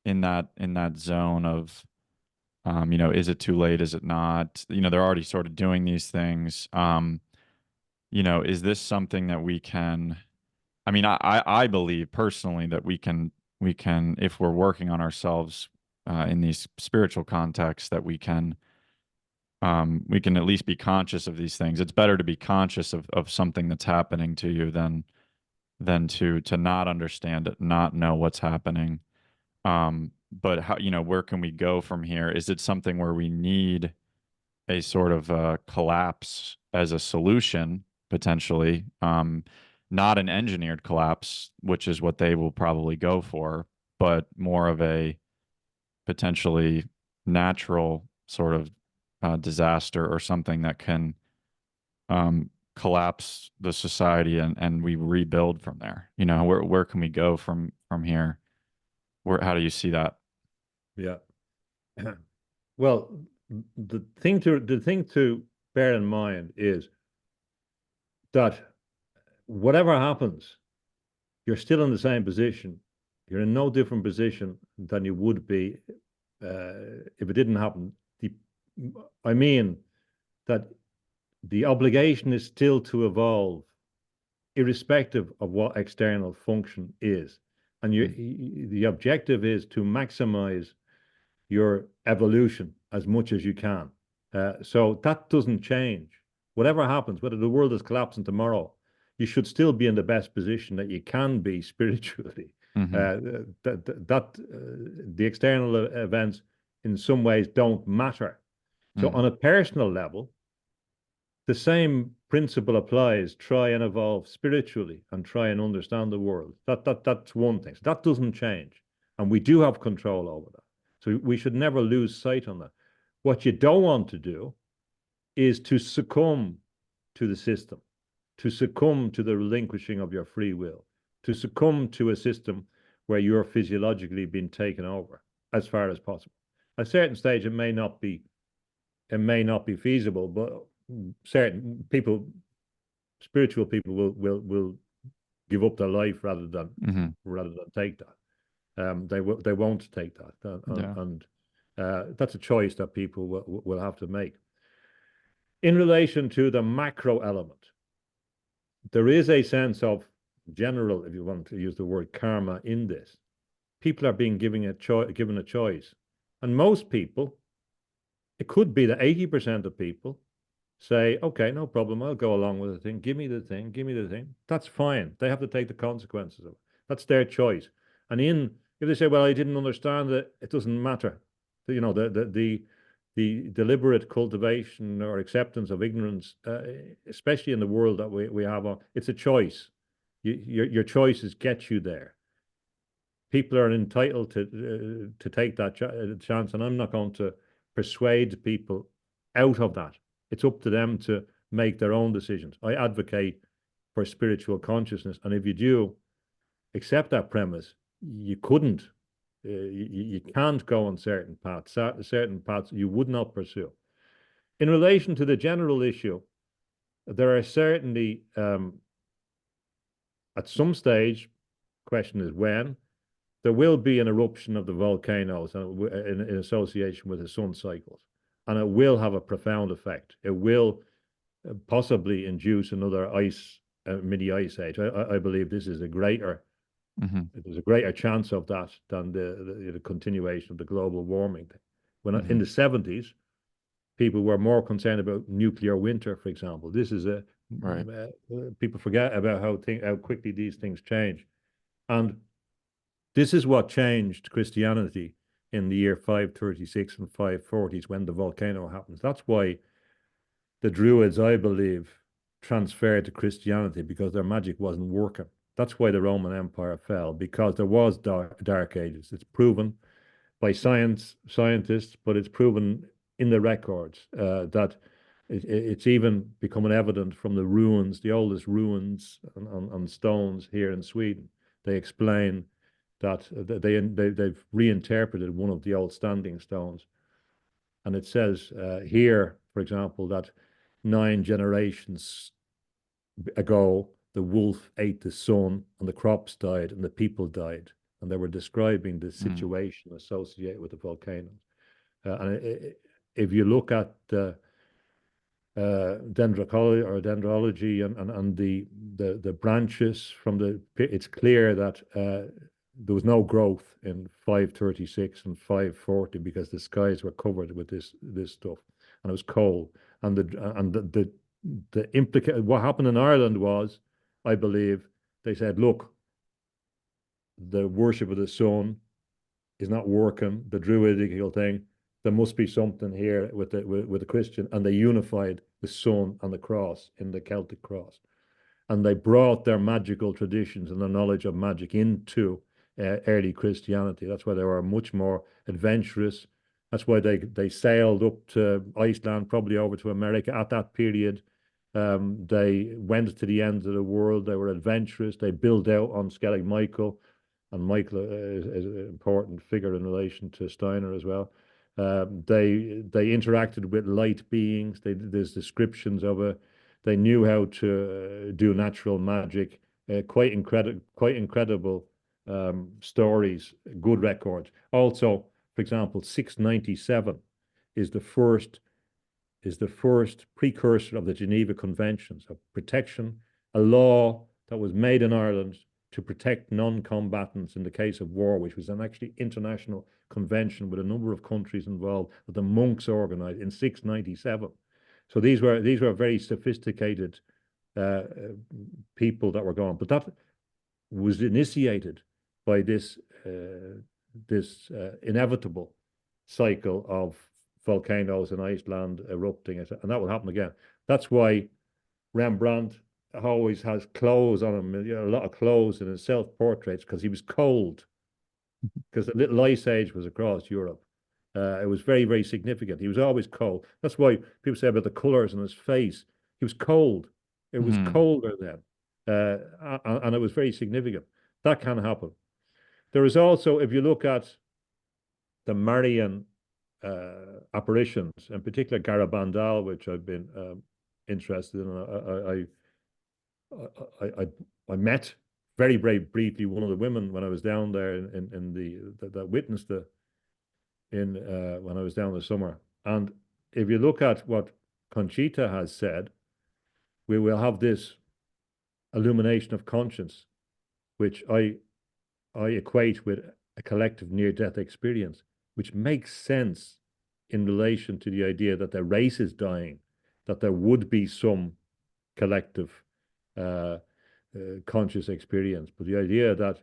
S1: in that zone of is it too late? Is it not? They're already sort of doing these things. Is this something that we can? I mean, I believe personally that we can if we're working on ourselves in these spiritual contexts that we can at least be conscious of these things. It's better to be conscious of something that's happening to you than to not understand it, not know what's happening. But how, where can we go from here? Is it something where we need a sort of collapse as a solution, potentially? Not an engineered collapse, which is what they will probably go for, but more of a potentially natural sort of disaster or something that can collapse the society and we rebuild from there. Where can we go from here? How do you see that?
S2: Yeah. Well, the thing to bear in mind is that whatever happens, you're still in the same position. You're in no different position than you would be if it didn't happen. I mean that the obligation is still to evolve, irrespective of what external function is, and
S1: Mm.
S2: the objective is to maximize your evolution as much as you can. So that doesn't change. Whatever happens, whether the world is collapsing tomorrow, you should still be in the best position that you can be spiritually.
S1: Hmm.
S2: The external events in some ways don't matter. So
S1: Mm.
S2: on a personal level, the same principle applies. Try and evolve spiritually and try and understand the world. That's one thing. So that doesn't change, and we do have control over that. So we should never lose sight on that. What you don't want to do is to succumb to the system, to succumb to the relinquishing of your free will, to succumb to a system where you're physiologically being taken over as far as possible. At a certain stage, it may not be feasible, but certain people, spiritual people, will give up their life rather than take that. They won't take that, and that's a choice that people will have to make. In relation to the macro element, there is a sense of general, if you want to use the word karma, in this. People are being given a choice, and most people, it could be that 80% of people say, okay, no problem, I'll go along with the thing. Give me the thing, give me the thing. That's fine. They have to take the consequences of it. That's their choice. And if they say, well, I didn't understand it, it doesn't matter. You know, the deliberate cultivation or acceptance of ignorance, especially in the world that we have, it's a choice. Your choices get you there. People are entitled to take that chance, and I'm not going to persuade people out of that. It's up to them to make their own decisions. I advocate for spiritual consciousness, and if you do accept that premise, you couldn't, you can't go on certain paths you would not pursue. In relation to the general issue, there are certainly, at some stage, question is when, there will be an eruption of the volcanoes in association with the sun cycles, and it will have a profound effect. It will possibly induce another mini ice age. I believe this is there's a greater chance of that than the continuation of the global warming thing. When in the 70s, people were more concerned about nuclear winter, for example. This is people forget about how quickly these things change, and this is what changed Christianity in the year 536 and 540s when the volcano happens. That's why the Druids, I believe, transferred to Christianity, because their magic wasn't working. That's why the Roman Empire fell, because there was dark ages. It's proven by scientists, but it's proven in the records that it's even becoming evident from the ruins, the oldest ruins on stones here in Sweden. They explain that they've reinterpreted one of the old standing stones, and it says here, for example, that 9 generations ago the wolf ate the sun and the crops died and the people died, and they were describing the situation associated with the volcanoes. And if you look at dendrology and the branches from it's clear that there was no growth in 536 and 540 because the skies were covered with this stuff, and it was cold. And what happened in Ireland was, I believe, they said, look, the worship of the sun is not working, the druidical thing. There must be something here with the Christian, and they unified the sun and the cross in the Celtic cross, and they brought their magical traditions and their knowledge of magic into early Christianity. That's why they were much more adventurous. That's why they sailed up to Iceland, probably over to America at that period. They went to the ends of the world. They were adventurous. They built out on Skellig Michael, and Michael is an important figure in relation to Steiner as well. They interacted with light beings. There's descriptions of it. They knew how to do natural magic. Quite incredible stories, good records. Also, for example, 697 is the first precursor of the Geneva Conventions of protection, a law that was made in Ireland to protect non-combatants in the case of war, which was an actually international convention with a number of countries involved that the monks organized in 697. So these were very sophisticated people that were gone, but that was initiated by this inevitable cycle of volcanoes in Iceland erupting, and that will happen again. That's why Rembrandt always has clothes on him, a lot of clothes in his self-portraits because he was cold, because the little ice age was across Europe. It was very, very significant. He was always cold. That's why people say about the colors in his face. He was cold. It was
S1: Hmm.
S2: colder then, and it was very significant. That can happen. There is also, if you look at the Marian apparitions, in particular Garabandal, which I've been interested in. I met very, very briefly one of the women when I was down there in that witnessed the in when I was down this summer. And if you look at what Conchita has said, we will have this illumination of conscience, which I equate with a collective near-death experience, which makes sense in relation to the idea that the race is dying, that there would be some collective uh, conscious experience. But the idea that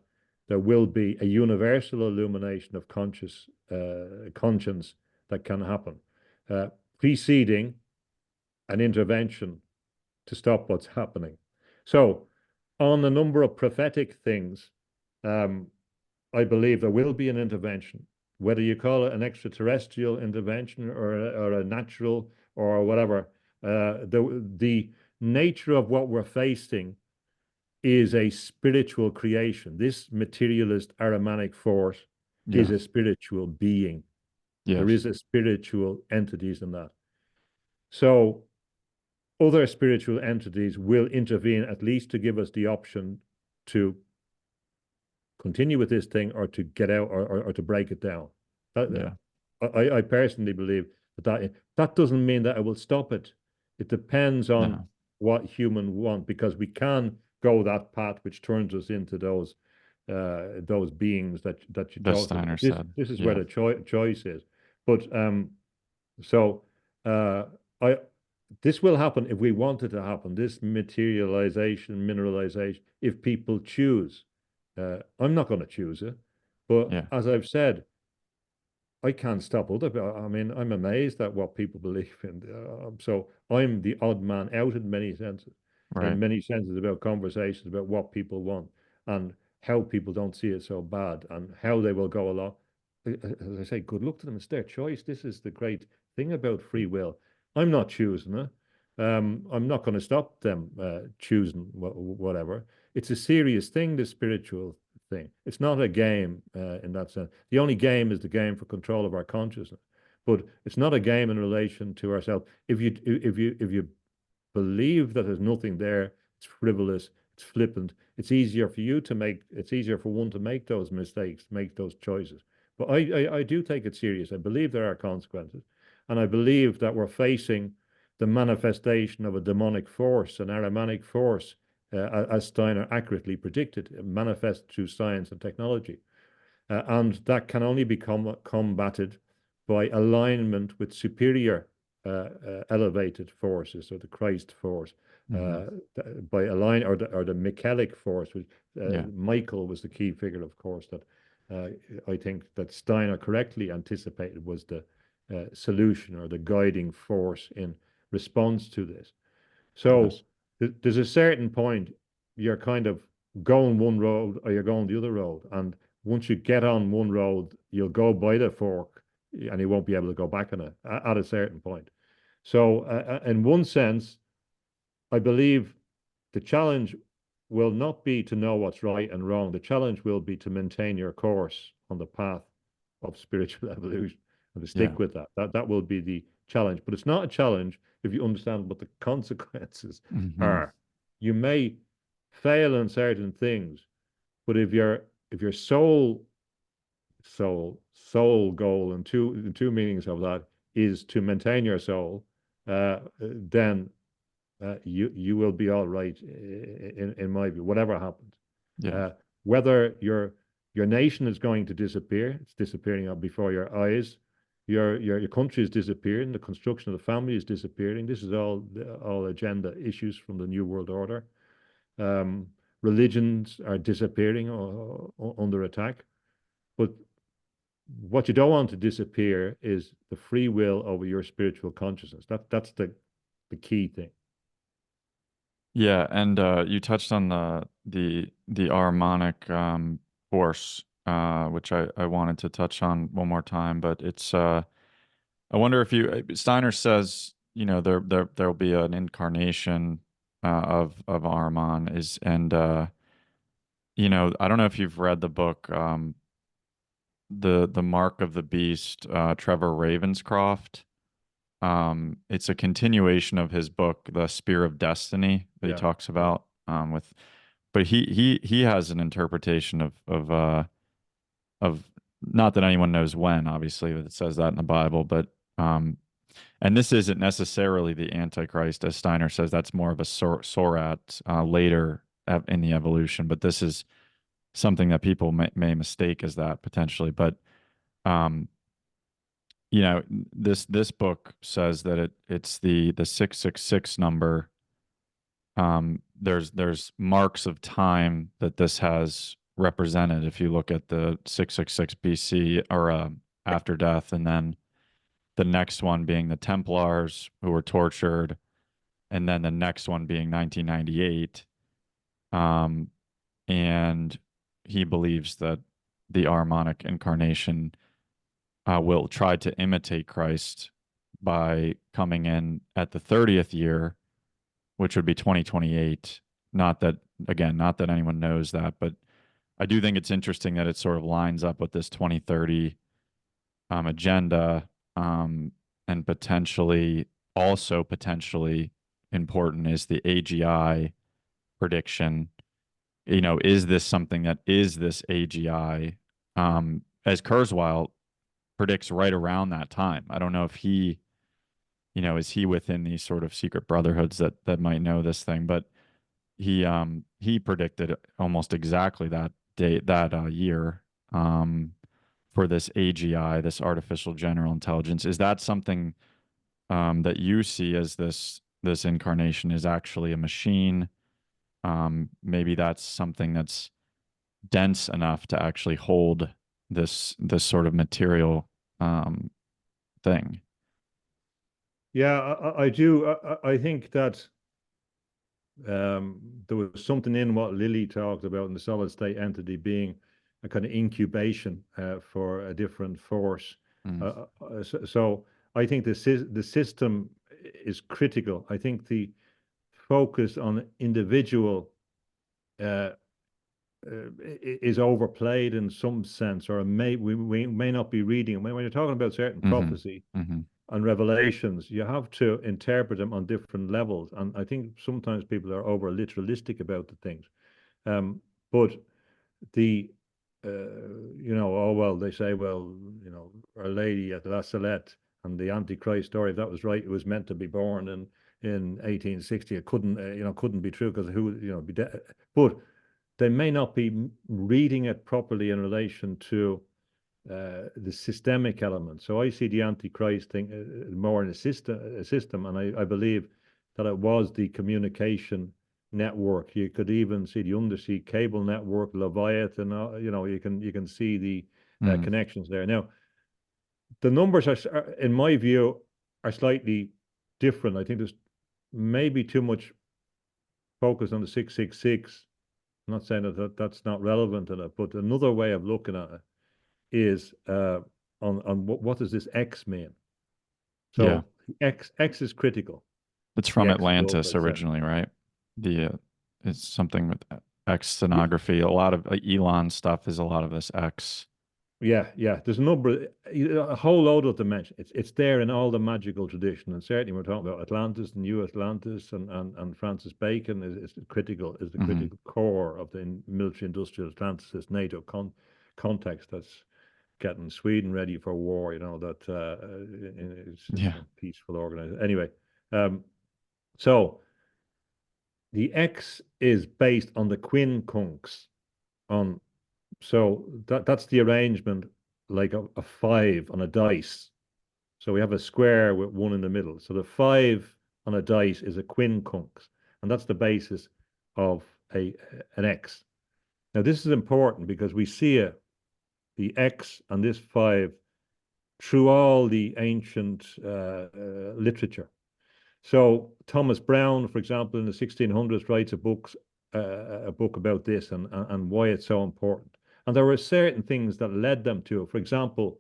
S2: there will be a universal illumination of conscience that can happen, preceding an intervention to stop what's happening. So, on a number of prophetic things, um, I believe there will be an intervention, whether you call it an extraterrestrial intervention or a natural or whatever. The nature of what we're facing is a spiritual creation. This materialist Ahrimanic force is
S1: Yeah.
S2: a spiritual being. There
S1: Yes.
S2: is a spiritual entities in that. So other spiritual entities will intervene at least to give us the option to continue with this thing or to get out or to break it down.
S1: Yeah.
S2: I personally believe that doesn't mean that I will stop it. It depends on
S1: No.
S2: what human want, because we can go that path which turns us into those beings that you
S1: That
S2: talked about.
S1: Steiner
S2: This
S1: said.
S2: this is where
S1: Yeah.
S2: the choice is. But so I this will happen if we want it to happen. This materialization, mineralization, if people choose. I'm not going to choose it, but
S1: Yeah.
S2: as I've said, I can't stop other people. I mean, I'm amazed at what people believe in. So I'm the odd man out in
S1: Right.
S2: many senses about conversations about what people want and how people don't see it so bad and how they will go along. As I say, good luck to them. It's their choice. This is the great thing about free will. I'm not choosing it. I'm not going to stop them choosing whatever. It's a serious thing, the spiritual thing. It's not a game in that sense. The only game is the game for control of our consciousness, but it's not a game in relation to ourselves. If you believe that there's nothing there, it's frivolous, it's flippant. It's easier for you to make. It's easier for one to make those mistakes, make those choices. But I do take it serious. I believe there are consequences, and I believe that we're facing the manifestation of a demonic force, an Ahrimanic force, as Steiner accurately predicted, manifest through science and technology. And that can only be combated by alignment with superior elevated forces, or the Christ force,
S1: Hmm.
S2: by align or the Michelic force. Which,
S1: Yeah.
S2: Michael was the key figure, of course, that I think that Steiner correctly anticipated was the solution or the guiding force in response to this. So
S1: Yes.
S2: there's a certain point you're kind of going one road or you're going the other road. And once you get on one road, you'll go by the fork and you won't be able to go back on it at a certain point. So, in one sense, I believe the challenge will not be to know what's right and wrong. The challenge will be to maintain your course on the path of spiritual evolution and to
S1: Yeah.
S2: stick with that. That will be the challenge. But it's not a challenge if you understand what the consequences
S1: Hmm.
S2: are. You may fail in certain things, but if your soul goal and two meanings of that is to maintain your soul, then you will be all right in my view, whatever happens.
S1: Yeah.
S2: Uh, whether your nation is going to disappear, it's disappearing before your eyes. Your country is disappearing. The construction of the family is disappearing. This is all agenda issues from the New World Order. Um, Religions are disappearing under attack. But what you don't want to disappear is the free will over your spiritual consciousness. That's the key thing.
S1: Yeah, and you touched on the harmonic force, which I wanted to touch on one more time, but it's I wonder if you Steiner says, there'll be an incarnation of Ahriman is and I don't know if you've read the book the Mark of the Beast, Trevor Ravenscroft. It's a continuation of his book, The Spear of Destiny, that he
S2: Yeah,
S1: talks
S2: yeah.
S1: about with but he has an interpretation of not that anyone knows when, obviously, that it says that in the Bible, but and this isn't necessarily the Antichrist, as Steiner says. That's more of a Sorat later in the evolution, but this is something that people may mistake as that potentially. But um, this book says that it's the 666 number. There's marks of time that this has represented. If you look at the 666 BC or after death, and then the next one being the Templars who were tortured, and then the next one being 1998. Um, and he believes that the Armonic incarnation will try to imitate Christ by coming in at the 30th year, which would be 2028. Not that, again, not that anyone knows that, but I do think it's interesting that it sort of lines up with this 2030 agenda, um, and potentially important is the AGI prediction. Is this something that is this AGI? As Kurzweil predicts right around that time. I don't know if is he within these sort of secret brotherhoods that might know this thing, but he predicted almost exactly that date, that year, for this AGI, this artificial general intelligence. Is that something that you see as this incarnation is actually a machine? Maybe that's something that's dense enough to actually hold this sort of material thing.
S2: Yeah, I do. I think that there was something in what Lilly talked about in the solid state entity being a kind of incubation for a different force.
S1: Mm.
S2: So I think the system is critical. I think the focus on individual uh, is overplayed in some sense, or we may not be reading. When you're talking about certain
S1: Hmm.
S2: prophecy
S1: Hmm.
S2: and revelations, you have to interpret them on different levels. And I think sometimes people are over literalistic about the things. But the oh well, they say, well, Our Lady at La Salette and the Antichrist story, if that was right, it was meant to be born in 1860. It couldn't be true because who be dead. But they may not be reading it properly in relation to the systemic element. So I see the Antichrist thing more in a system, and I believe that it was the communication network. You could even see the undersea cable network, Leviathan. You can see the
S1: Mm.
S2: connections there. Now, the numbers in my view, are slightly different. I think there's maybe too much focus on the 666. I'm not saying that's not relevant in it, but another way of looking at it is on what does this X mean?
S1: Yeah.
S2: So X is critical.
S1: It's
S2: The
S1: from
S2: X club,
S1: Atlantis
S2: etc.
S1: originally, right? The It's something with X stenography. A lot of Elon stuff is a lot of this X.
S2: Yeah, yeah. There's a whole load of dimensions. It's there in all the magical tradition, and certainly we're talking about Atlantis, New Atlantis, and Francis Bacon is the
S1: Hmm.
S2: critical core of the military industrial Atlantis NATO context that's getting Sweden ready for war. That it's
S1: Yeah.
S2: a peaceful organization. Anyway, um, so the X is based on the quincunx on so that's the arrangement like a five on a dice. So we have a square with one in the middle. So the five on a dice is a quincunx, and that's the basis of an X. Now this is important because we see the X and this five through all the ancient literature. So Thomas Brown, for example, in the 1600s, writes a book about this and why it's so important. And there were certain things that led them to it. For example,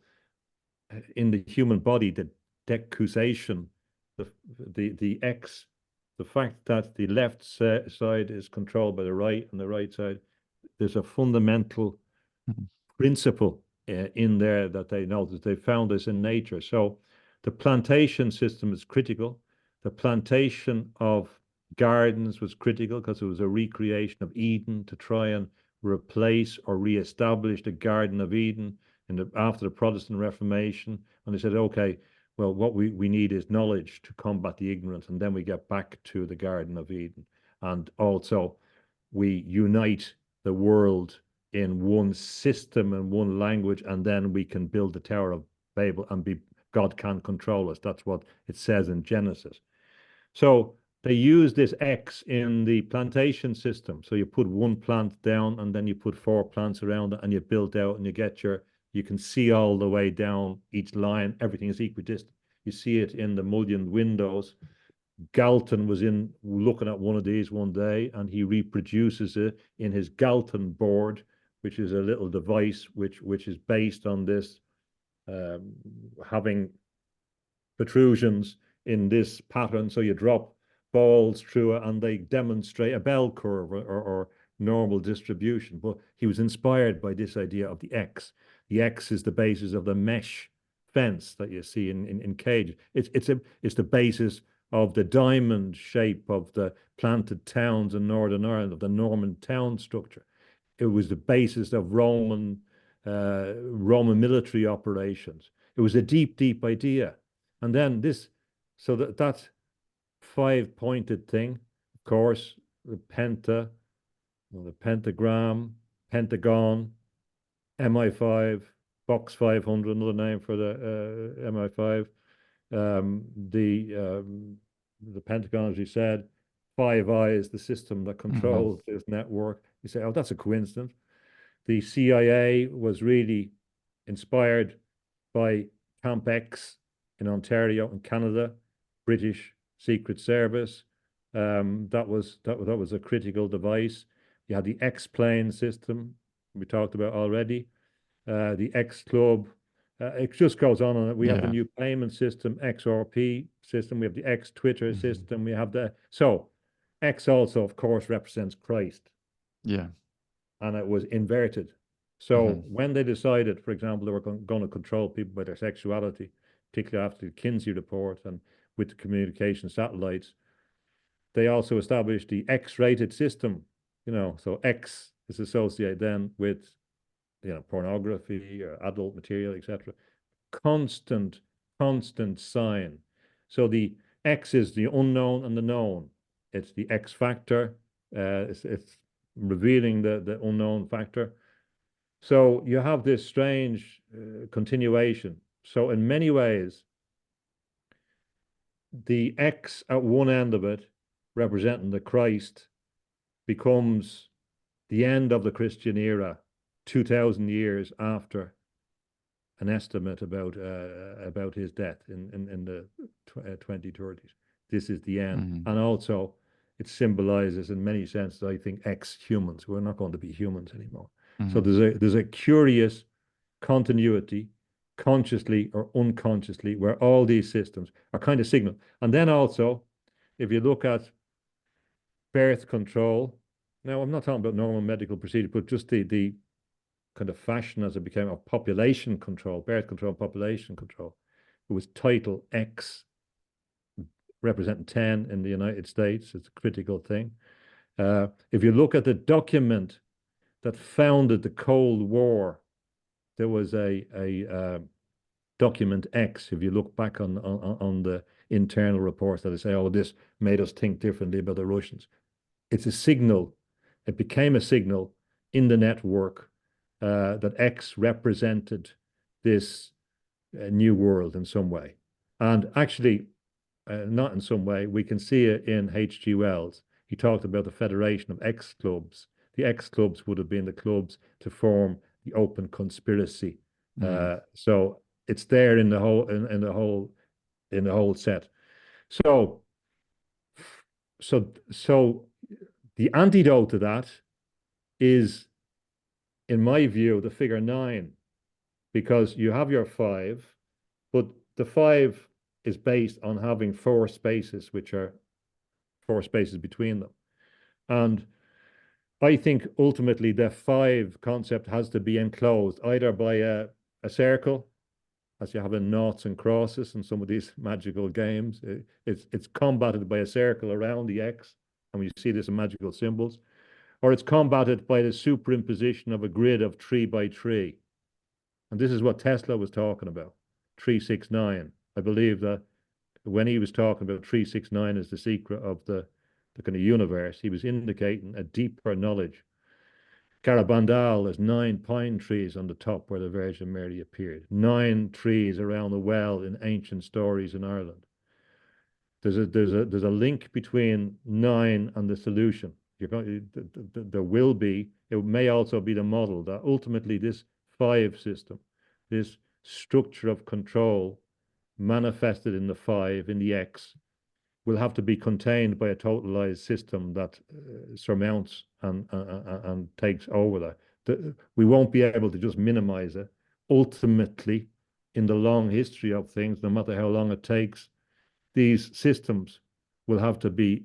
S2: in the human body, the decussation, the the X, the fact that the left side is controlled by the right and the right side, there's a fundamental
S1: Mhm.
S2: principle in there that they noticed. They found this in nature. So the plantation system is critical. The plantation of gardens was critical because it was a recreation of Eden to try and replace or reestablish the Garden of Eden after the Protestant Reformation. And they said, okay, well, what we need is knowledge to combat the ignorance. And then we get back to the Garden of Eden. And also, we unite the world in one system and one language, and then we can build the Tower of Babel and be God can control us. That's what it says in Genesis. So they use this X in the plantation system. So you put one plant down and then you put four plants around it and you build out and you can see all the way down each line. Everything is equidistant. You see it in the mullioned windows. Galton was in looking at one of these one day and he reproduces it in his Galton board, which is a little device which is based on this having protrusions in this pattern. So you drop balls through it and they demonstrate a bell curve or normal distribution. But he was inspired by this idea of the X. The X is the basis of the mesh fence that you see in cage. It's the basis of the diamond shape of the planted towns in Northern Ireland, of the Norman town structure. It was the basis of Roman military operations. It was a deep, deep idea. And then so that five-pointed thing, of course, the the pentagram, pentagon, MI5, Box 500, another name for the MI5. Um, the the Pentagon, as you said, Five Eyes, the system that
S1: Mhm.
S2: controls this network. You say, oh, that's a coincidence. The CIA was really inspired by Camp X in Ontario and Canada, British Secret Service. That was a critical device. You had the X plane system we talked about already. The X Club. It just goes on and we have the
S1: Yeah.
S2: new payment system, XRP system. We have the X Twitter
S1: Mhm.
S2: system. We have X also, of course, represents Christ,
S1: Yeah.
S2: and it was inverted. So
S1: Mhm.
S2: when they decided, for example, they were going to control people by their sexuality, particularly after the Kinsey report and with the communication satellites, they also established the X-rated system. So X is associated then with pornography or adult material, etc. Constant, constant sign. So the X is the unknown and the known. It's the X factor. It's revealing the unknown factor. So you have this strange continuation. So in many ways, the X at one end of it, representing the Christ, becomes the end of the Christian era, 2,000 years after an estimate about his death in the 2030s. This is the end,
S1: Mhm.
S2: and also it symbolizes, in many senses, I think, ex-humans. We're not going to be humans anymore. So
S1: Mhm.
S2: there's a curious continuity, consciously or unconsciously, where all these systems are kind of signal. And then also, if you look at birth control, now I'm not talking about normal medical procedure, but just the kind of fashion as it became of population control, birth control, population control. It was Title X, representing 10 in the United States. It's a critical thing. If you look at the document that founded the Cold War, there was a document X. If you look back on the internal reports that say, "Oh, this made us think differently about the Russians," it's a signal. It became a signal in the network that X represented this new world in some way. And actually, not in some way, we can see it in H.G. Wells. He talked about the federation of X clubs. The X clubs would have been the clubs to form the open conspiracy.
S1: Mhm.
S2: So it's there in the whole in the whole set. So so the antidote to that is, in my view, the figure nine, because you have your five, but the five is based on having four spaces, which are four spaces between them. And I think ultimately the five concept has to be enclosed either by a circle, as you have in noughts and crosses in some of these magical games. It's combated by a circle around the X, and we see this in magical symbols, or it's combated by the superimposition of a grid of 3 by 3. And this is what Tesla was talking about, 369. I believe that when he was talking about 369 as the secret of the kind of universe, he was indicating a deeper knowledge. Garabandal has 9 pine trees on the top where the Virgin Mary appeared. 9 trees around the well in ancient stories in Ireland. There's a link between nine and the solution. There will be. It may also be the model that ultimately this five system, this structure of control manifested in the five, in the X, will have to be contained by a totalized system that surmounts and takes over that. We won't be able to just minimize it. Ultimately, in the long history of things, no matter how long it takes, these systems will have to be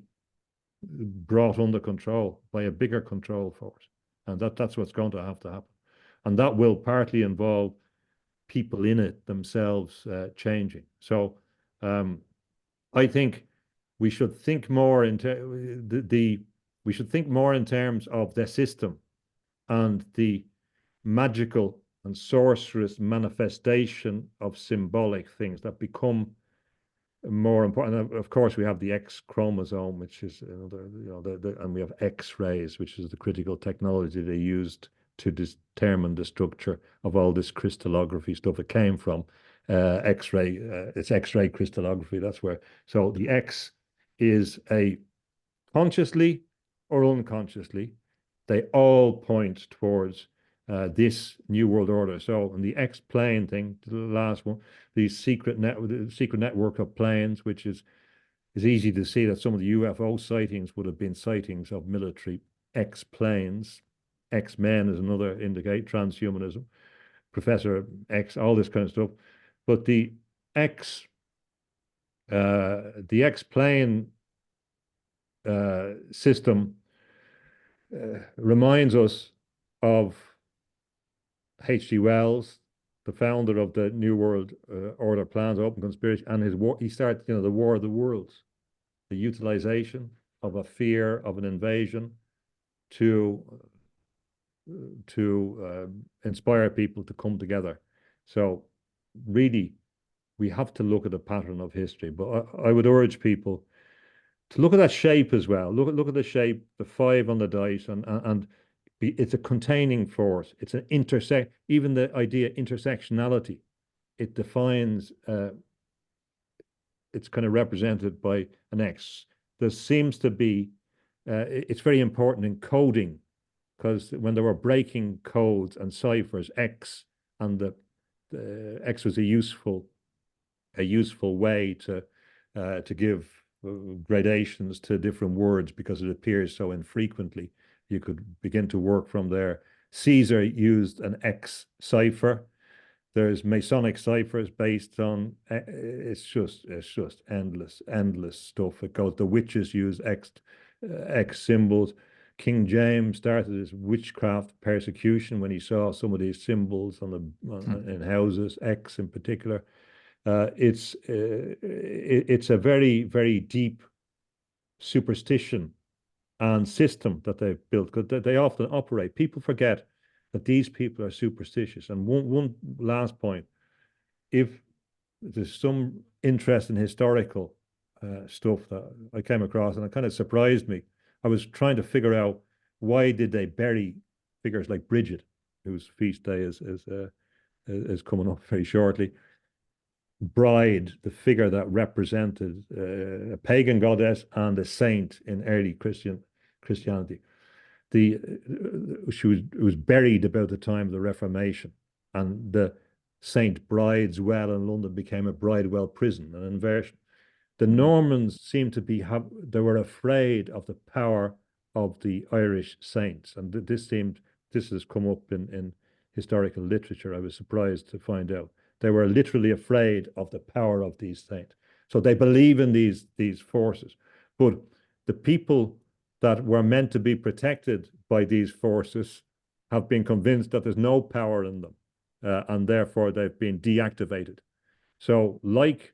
S2: brought under control by a bigger control force. And that's what's going to have to happen. And that will partly involve people in it themselves changing. So I think we should think more we should think more in terms of the system and the magical and sorcerous manifestation of symbolic things that become more important. Of course, we have the X chromosome, which is another, and we have X-rays, which is the critical technology they used to determine the structure of all this crystallography stuff. It came from X-ray. It's X-ray crystallography. That's where. So the X is a consciously or unconsciously, they all point towards this new world order. So in the X plane thing, the last one, the secret network of planes, which is easy to see that some of the UFO sightings would have been sightings of military X planes. X-Men is another indicate, transhumanism, Professor X, all this kind of stuff. But the X plane system reminds us of H.G. Wells, the founder of the New World Order plans, open conspiracy, and his war. He started, the War of the Worlds, the utilization of a fear of an invasion to inspire people to come together. So really, we have to look at the pattern of history. But I would urge people to look at that shape as well. Look at the shape, the five on the dice, and it's a containing force. It's an intersect. Even the idea intersectionality, it defines. It's kind of represented by an X. There seems to be. It's very important in coding, because when they were breaking codes and ciphers, X and the X was a useful way to give gradations to different words because it appears so infrequently. You could begin to work from there. Caesar used an X cipher. There's Masonic ciphers based on it's just endless stuff. It goes. The witches use X symbols. King James started his witchcraft persecution when he saw some of these symbols on in houses, X in particular. It's a very, very deep superstition and system that they've built, because they often operate. People forget that these people are superstitious. And one last point, if there's some interest in historical stuff that I came across, and it kind of surprised me. I was trying to figure out, why did they bury figures like Bridget, whose feast day is coming up very shortly. Bride, the figure that represented a pagan goddess and a saint in early Christianity. She was buried about the time of the Reformation, and the Saint Bride's Well in London became a Bridewell prison, an inversion. The
S1: Mm.
S2: Normans seem to be they were afraid of the power of the Irish saints, and this has come up in historical literature. I was surprised to find out they were literally afraid of the power of these saints. So they believe in these forces, but the people that were meant to be protected by these forces have been convinced that there's no power in them, and therefore they've been deactivated. So, like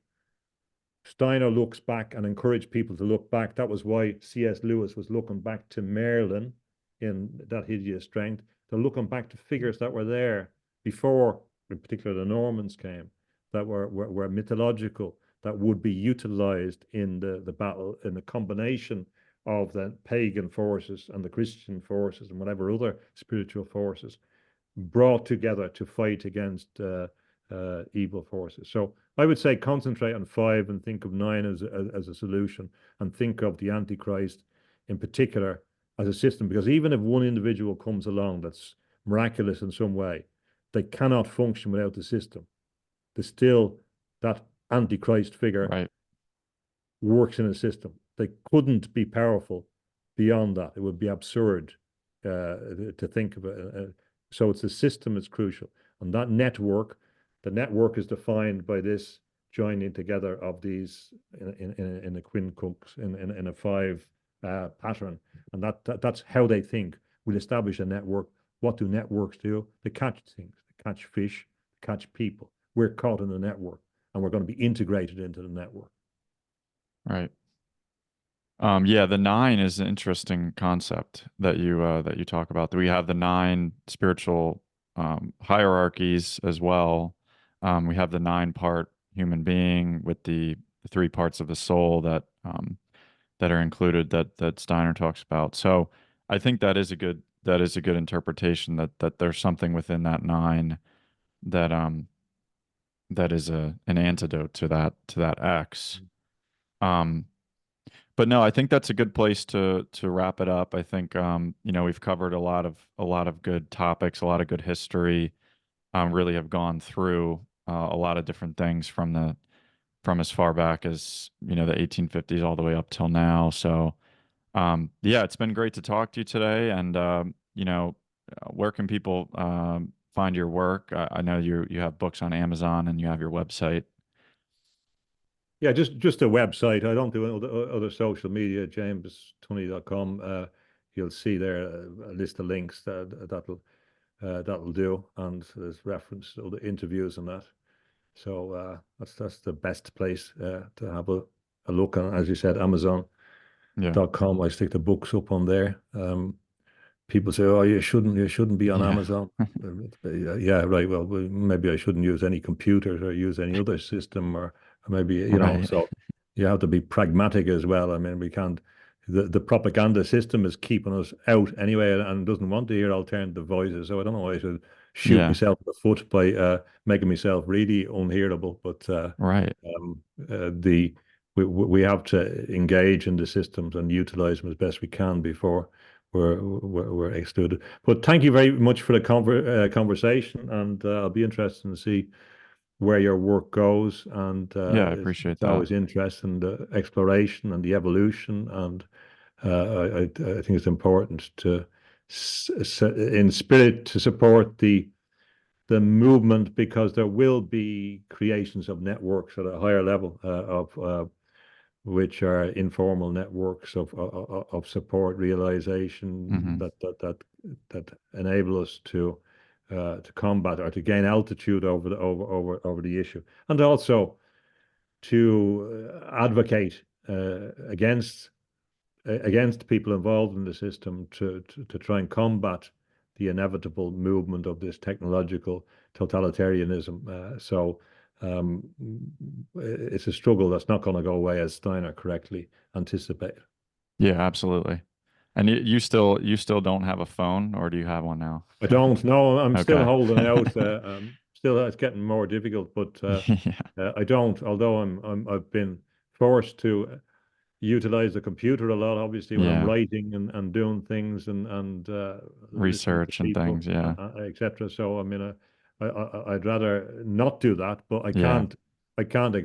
S2: Steiner looks back and encouraged people to look back. That was why C.S. Lewis was looking back to Merlin in That Hideous Strength. They're looking back to figures that were there before, in particular, the Normans came, that were mythological, that would be utilized in the battle in a combination of the pagan forces and the Christian forces and whatever other spiritual forces brought together to fight against evil forces. So I would say concentrate on five and think of nine as a solution, and think of the Antichrist in particular as a system. Because even if one individual comes along that's miraculous in some way, they cannot function without the system. There's still that Antichrist figure
S1: Right.
S2: works in a system. They couldn't be powerful beyond that. It would be absurd to think of it. So it's the system that's crucial. And that network, the network is defined by this joining together of these in a quincunx, in a five pattern. And that's how they think. We'll establish a network. What do networks do? They catch things, they catch fish, they catch people. We're caught in the network, and we're going to be integrated into the network.
S1: Right. Yeah, the nine is an interesting concept that you talk about. We have the nine spiritual hierarchies as well. We have the nine part human being with the three parts of the soul that are included that Steiner talks about. So I think that is a good interpretation that there's something within that nine that that is an antidote to that X. Um, but no, I think that's a good place to wrap it up. I think you know, we've covered a lot of good topics, a lot of good history. Really have gone through a lot of different things from as far back as, you know, the 1850s all the way up till now. So yeah, it's been great to talk to you today. And you know, where can people find your work? I know you have books on Amazon and you have your website.
S2: Yeah, just a website. I don't do other social media. JamesTunney.com. You'll see there a list of links that'll do, and there's reference to the interviews and that. So that's the best place to have a look. And as you said,
S1: Yeah.
S2: Amazon.com. I stick the books up on there. People say, "Oh, you shouldn't be on
S1: Yeah.
S2: Amazon." Yeah, right. Well, maybe I shouldn't use any computers or use any other system, or maybe
S1: Right.
S2: So you have to be pragmatic as well. I mean, we can't. The propaganda system is keeping us out anyway, and doesn't want to hear alternative voices. So I don't know why I should shoot
S1: Yeah.
S2: myself in the foot by making myself really unhearable. But
S1: Right.
S2: the we have to engage in the systems and utilize them as best we can before we're excluded. But thank you very much for the conversation, and I'll be interested to see where your work goes. And
S1: Yeah, I
S2: it's
S1: appreciate that.
S2: always interesting, the exploration and the evolution. And I think it's important to, in spirit, to support the movement, because there will be creations of networks at a higher level of which are informal networks of support realization
S1: Hmm.
S2: that enable us to combat or to gain altitude over the issue, and also to advocate against people involved in the system to try and combat the inevitable movement of this technological totalitarianism. Um, it's a struggle that's not going to go away, as Steiner correctly anticipated.
S1: Yeah, absolutely. And you still don't have a phone, or do you have one now?
S2: I don't know. I'm still
S1: Okay.
S2: holding out. Still, it's getting more difficult, but
S1: Yeah.
S2: I don't. Although I've been forced to utilize the computer a lot, obviously, when I'm
S1: Yeah.
S2: writing and doing things and listening to
S1: Research and
S2: people,
S1: things. Yeah.
S2: etc. So I mean, I'd rather not do that, but I
S1: Yeah.
S2: can't. I can't.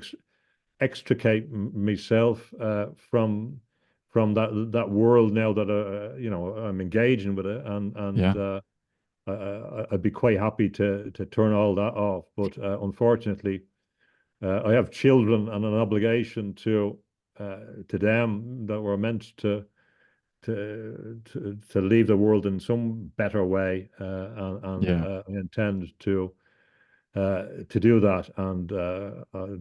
S2: extricate myself from that world now that I'm engaging with it, and
S1: Yeah.
S2: I'd be quite happy to turn all that off. But unfortunately, I have children and an obligation to them that we're meant to leave the world in some better way, and
S1: Yeah.
S2: I intend to do that. And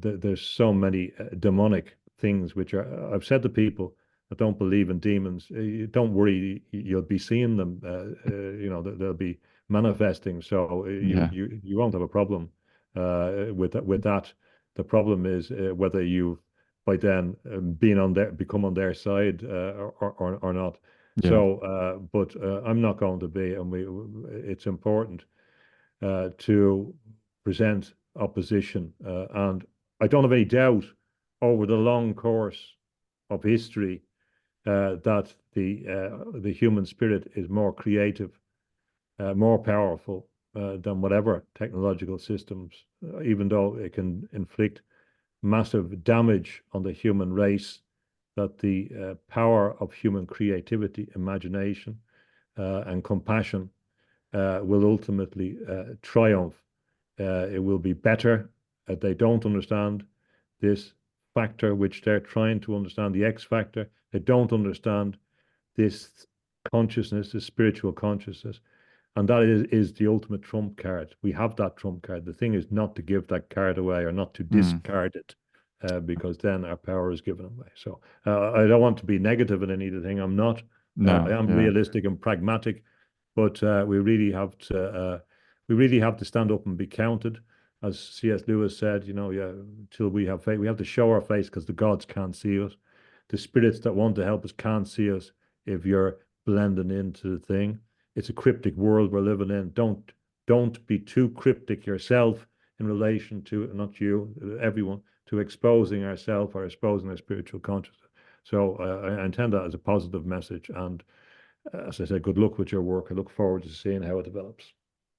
S2: there's so many demonic things which are. I've said to people that don't believe in demons, don't worry, you'll be seeing them. They'll be manifesting, so
S1: Yeah.
S2: you won't have a problem with that. The problem is whether you by then become on their side or not.
S1: Yeah.
S2: So, but I'm not going to be, and it's important to present opposition. And I don't have any doubt over the long course of history that the human spirit is more creative, more powerful than whatever technological systems, even though it can inflict massive damage on the human race, that the power of human creativity, imagination, and compassion will ultimately triumph. It will be better. They don't understand this factor which they're trying to understand, the X factor. They don't understand this consciousness, this spiritual consciousness. And that is the ultimate trump card. We have that trump card. The thing is not to give that card away or not to
S1: Mm.
S2: discard it, because then our power is given away. So I don't want to be negative in anything. I'm not. I
S1: No.
S2: am
S1: Yeah.
S2: realistic and pragmatic, but we really have to stand up and be counted. As C.S. Lewis said, yeah, till we have faith, we have to show our face because the gods can't see us. The spirits that want to help us can't see us if you're blending into the thing. It's a cryptic world we're living in. Don't be too cryptic yourself in relation to, not you, everyone, to exposing ourselves or exposing our spiritual consciousness. So I intend that as a positive message. And as I said, good luck with your work. I look forward to seeing how it develops.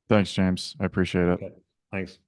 S1: Thanks, James. I appreciate it.
S2: Okay, thanks.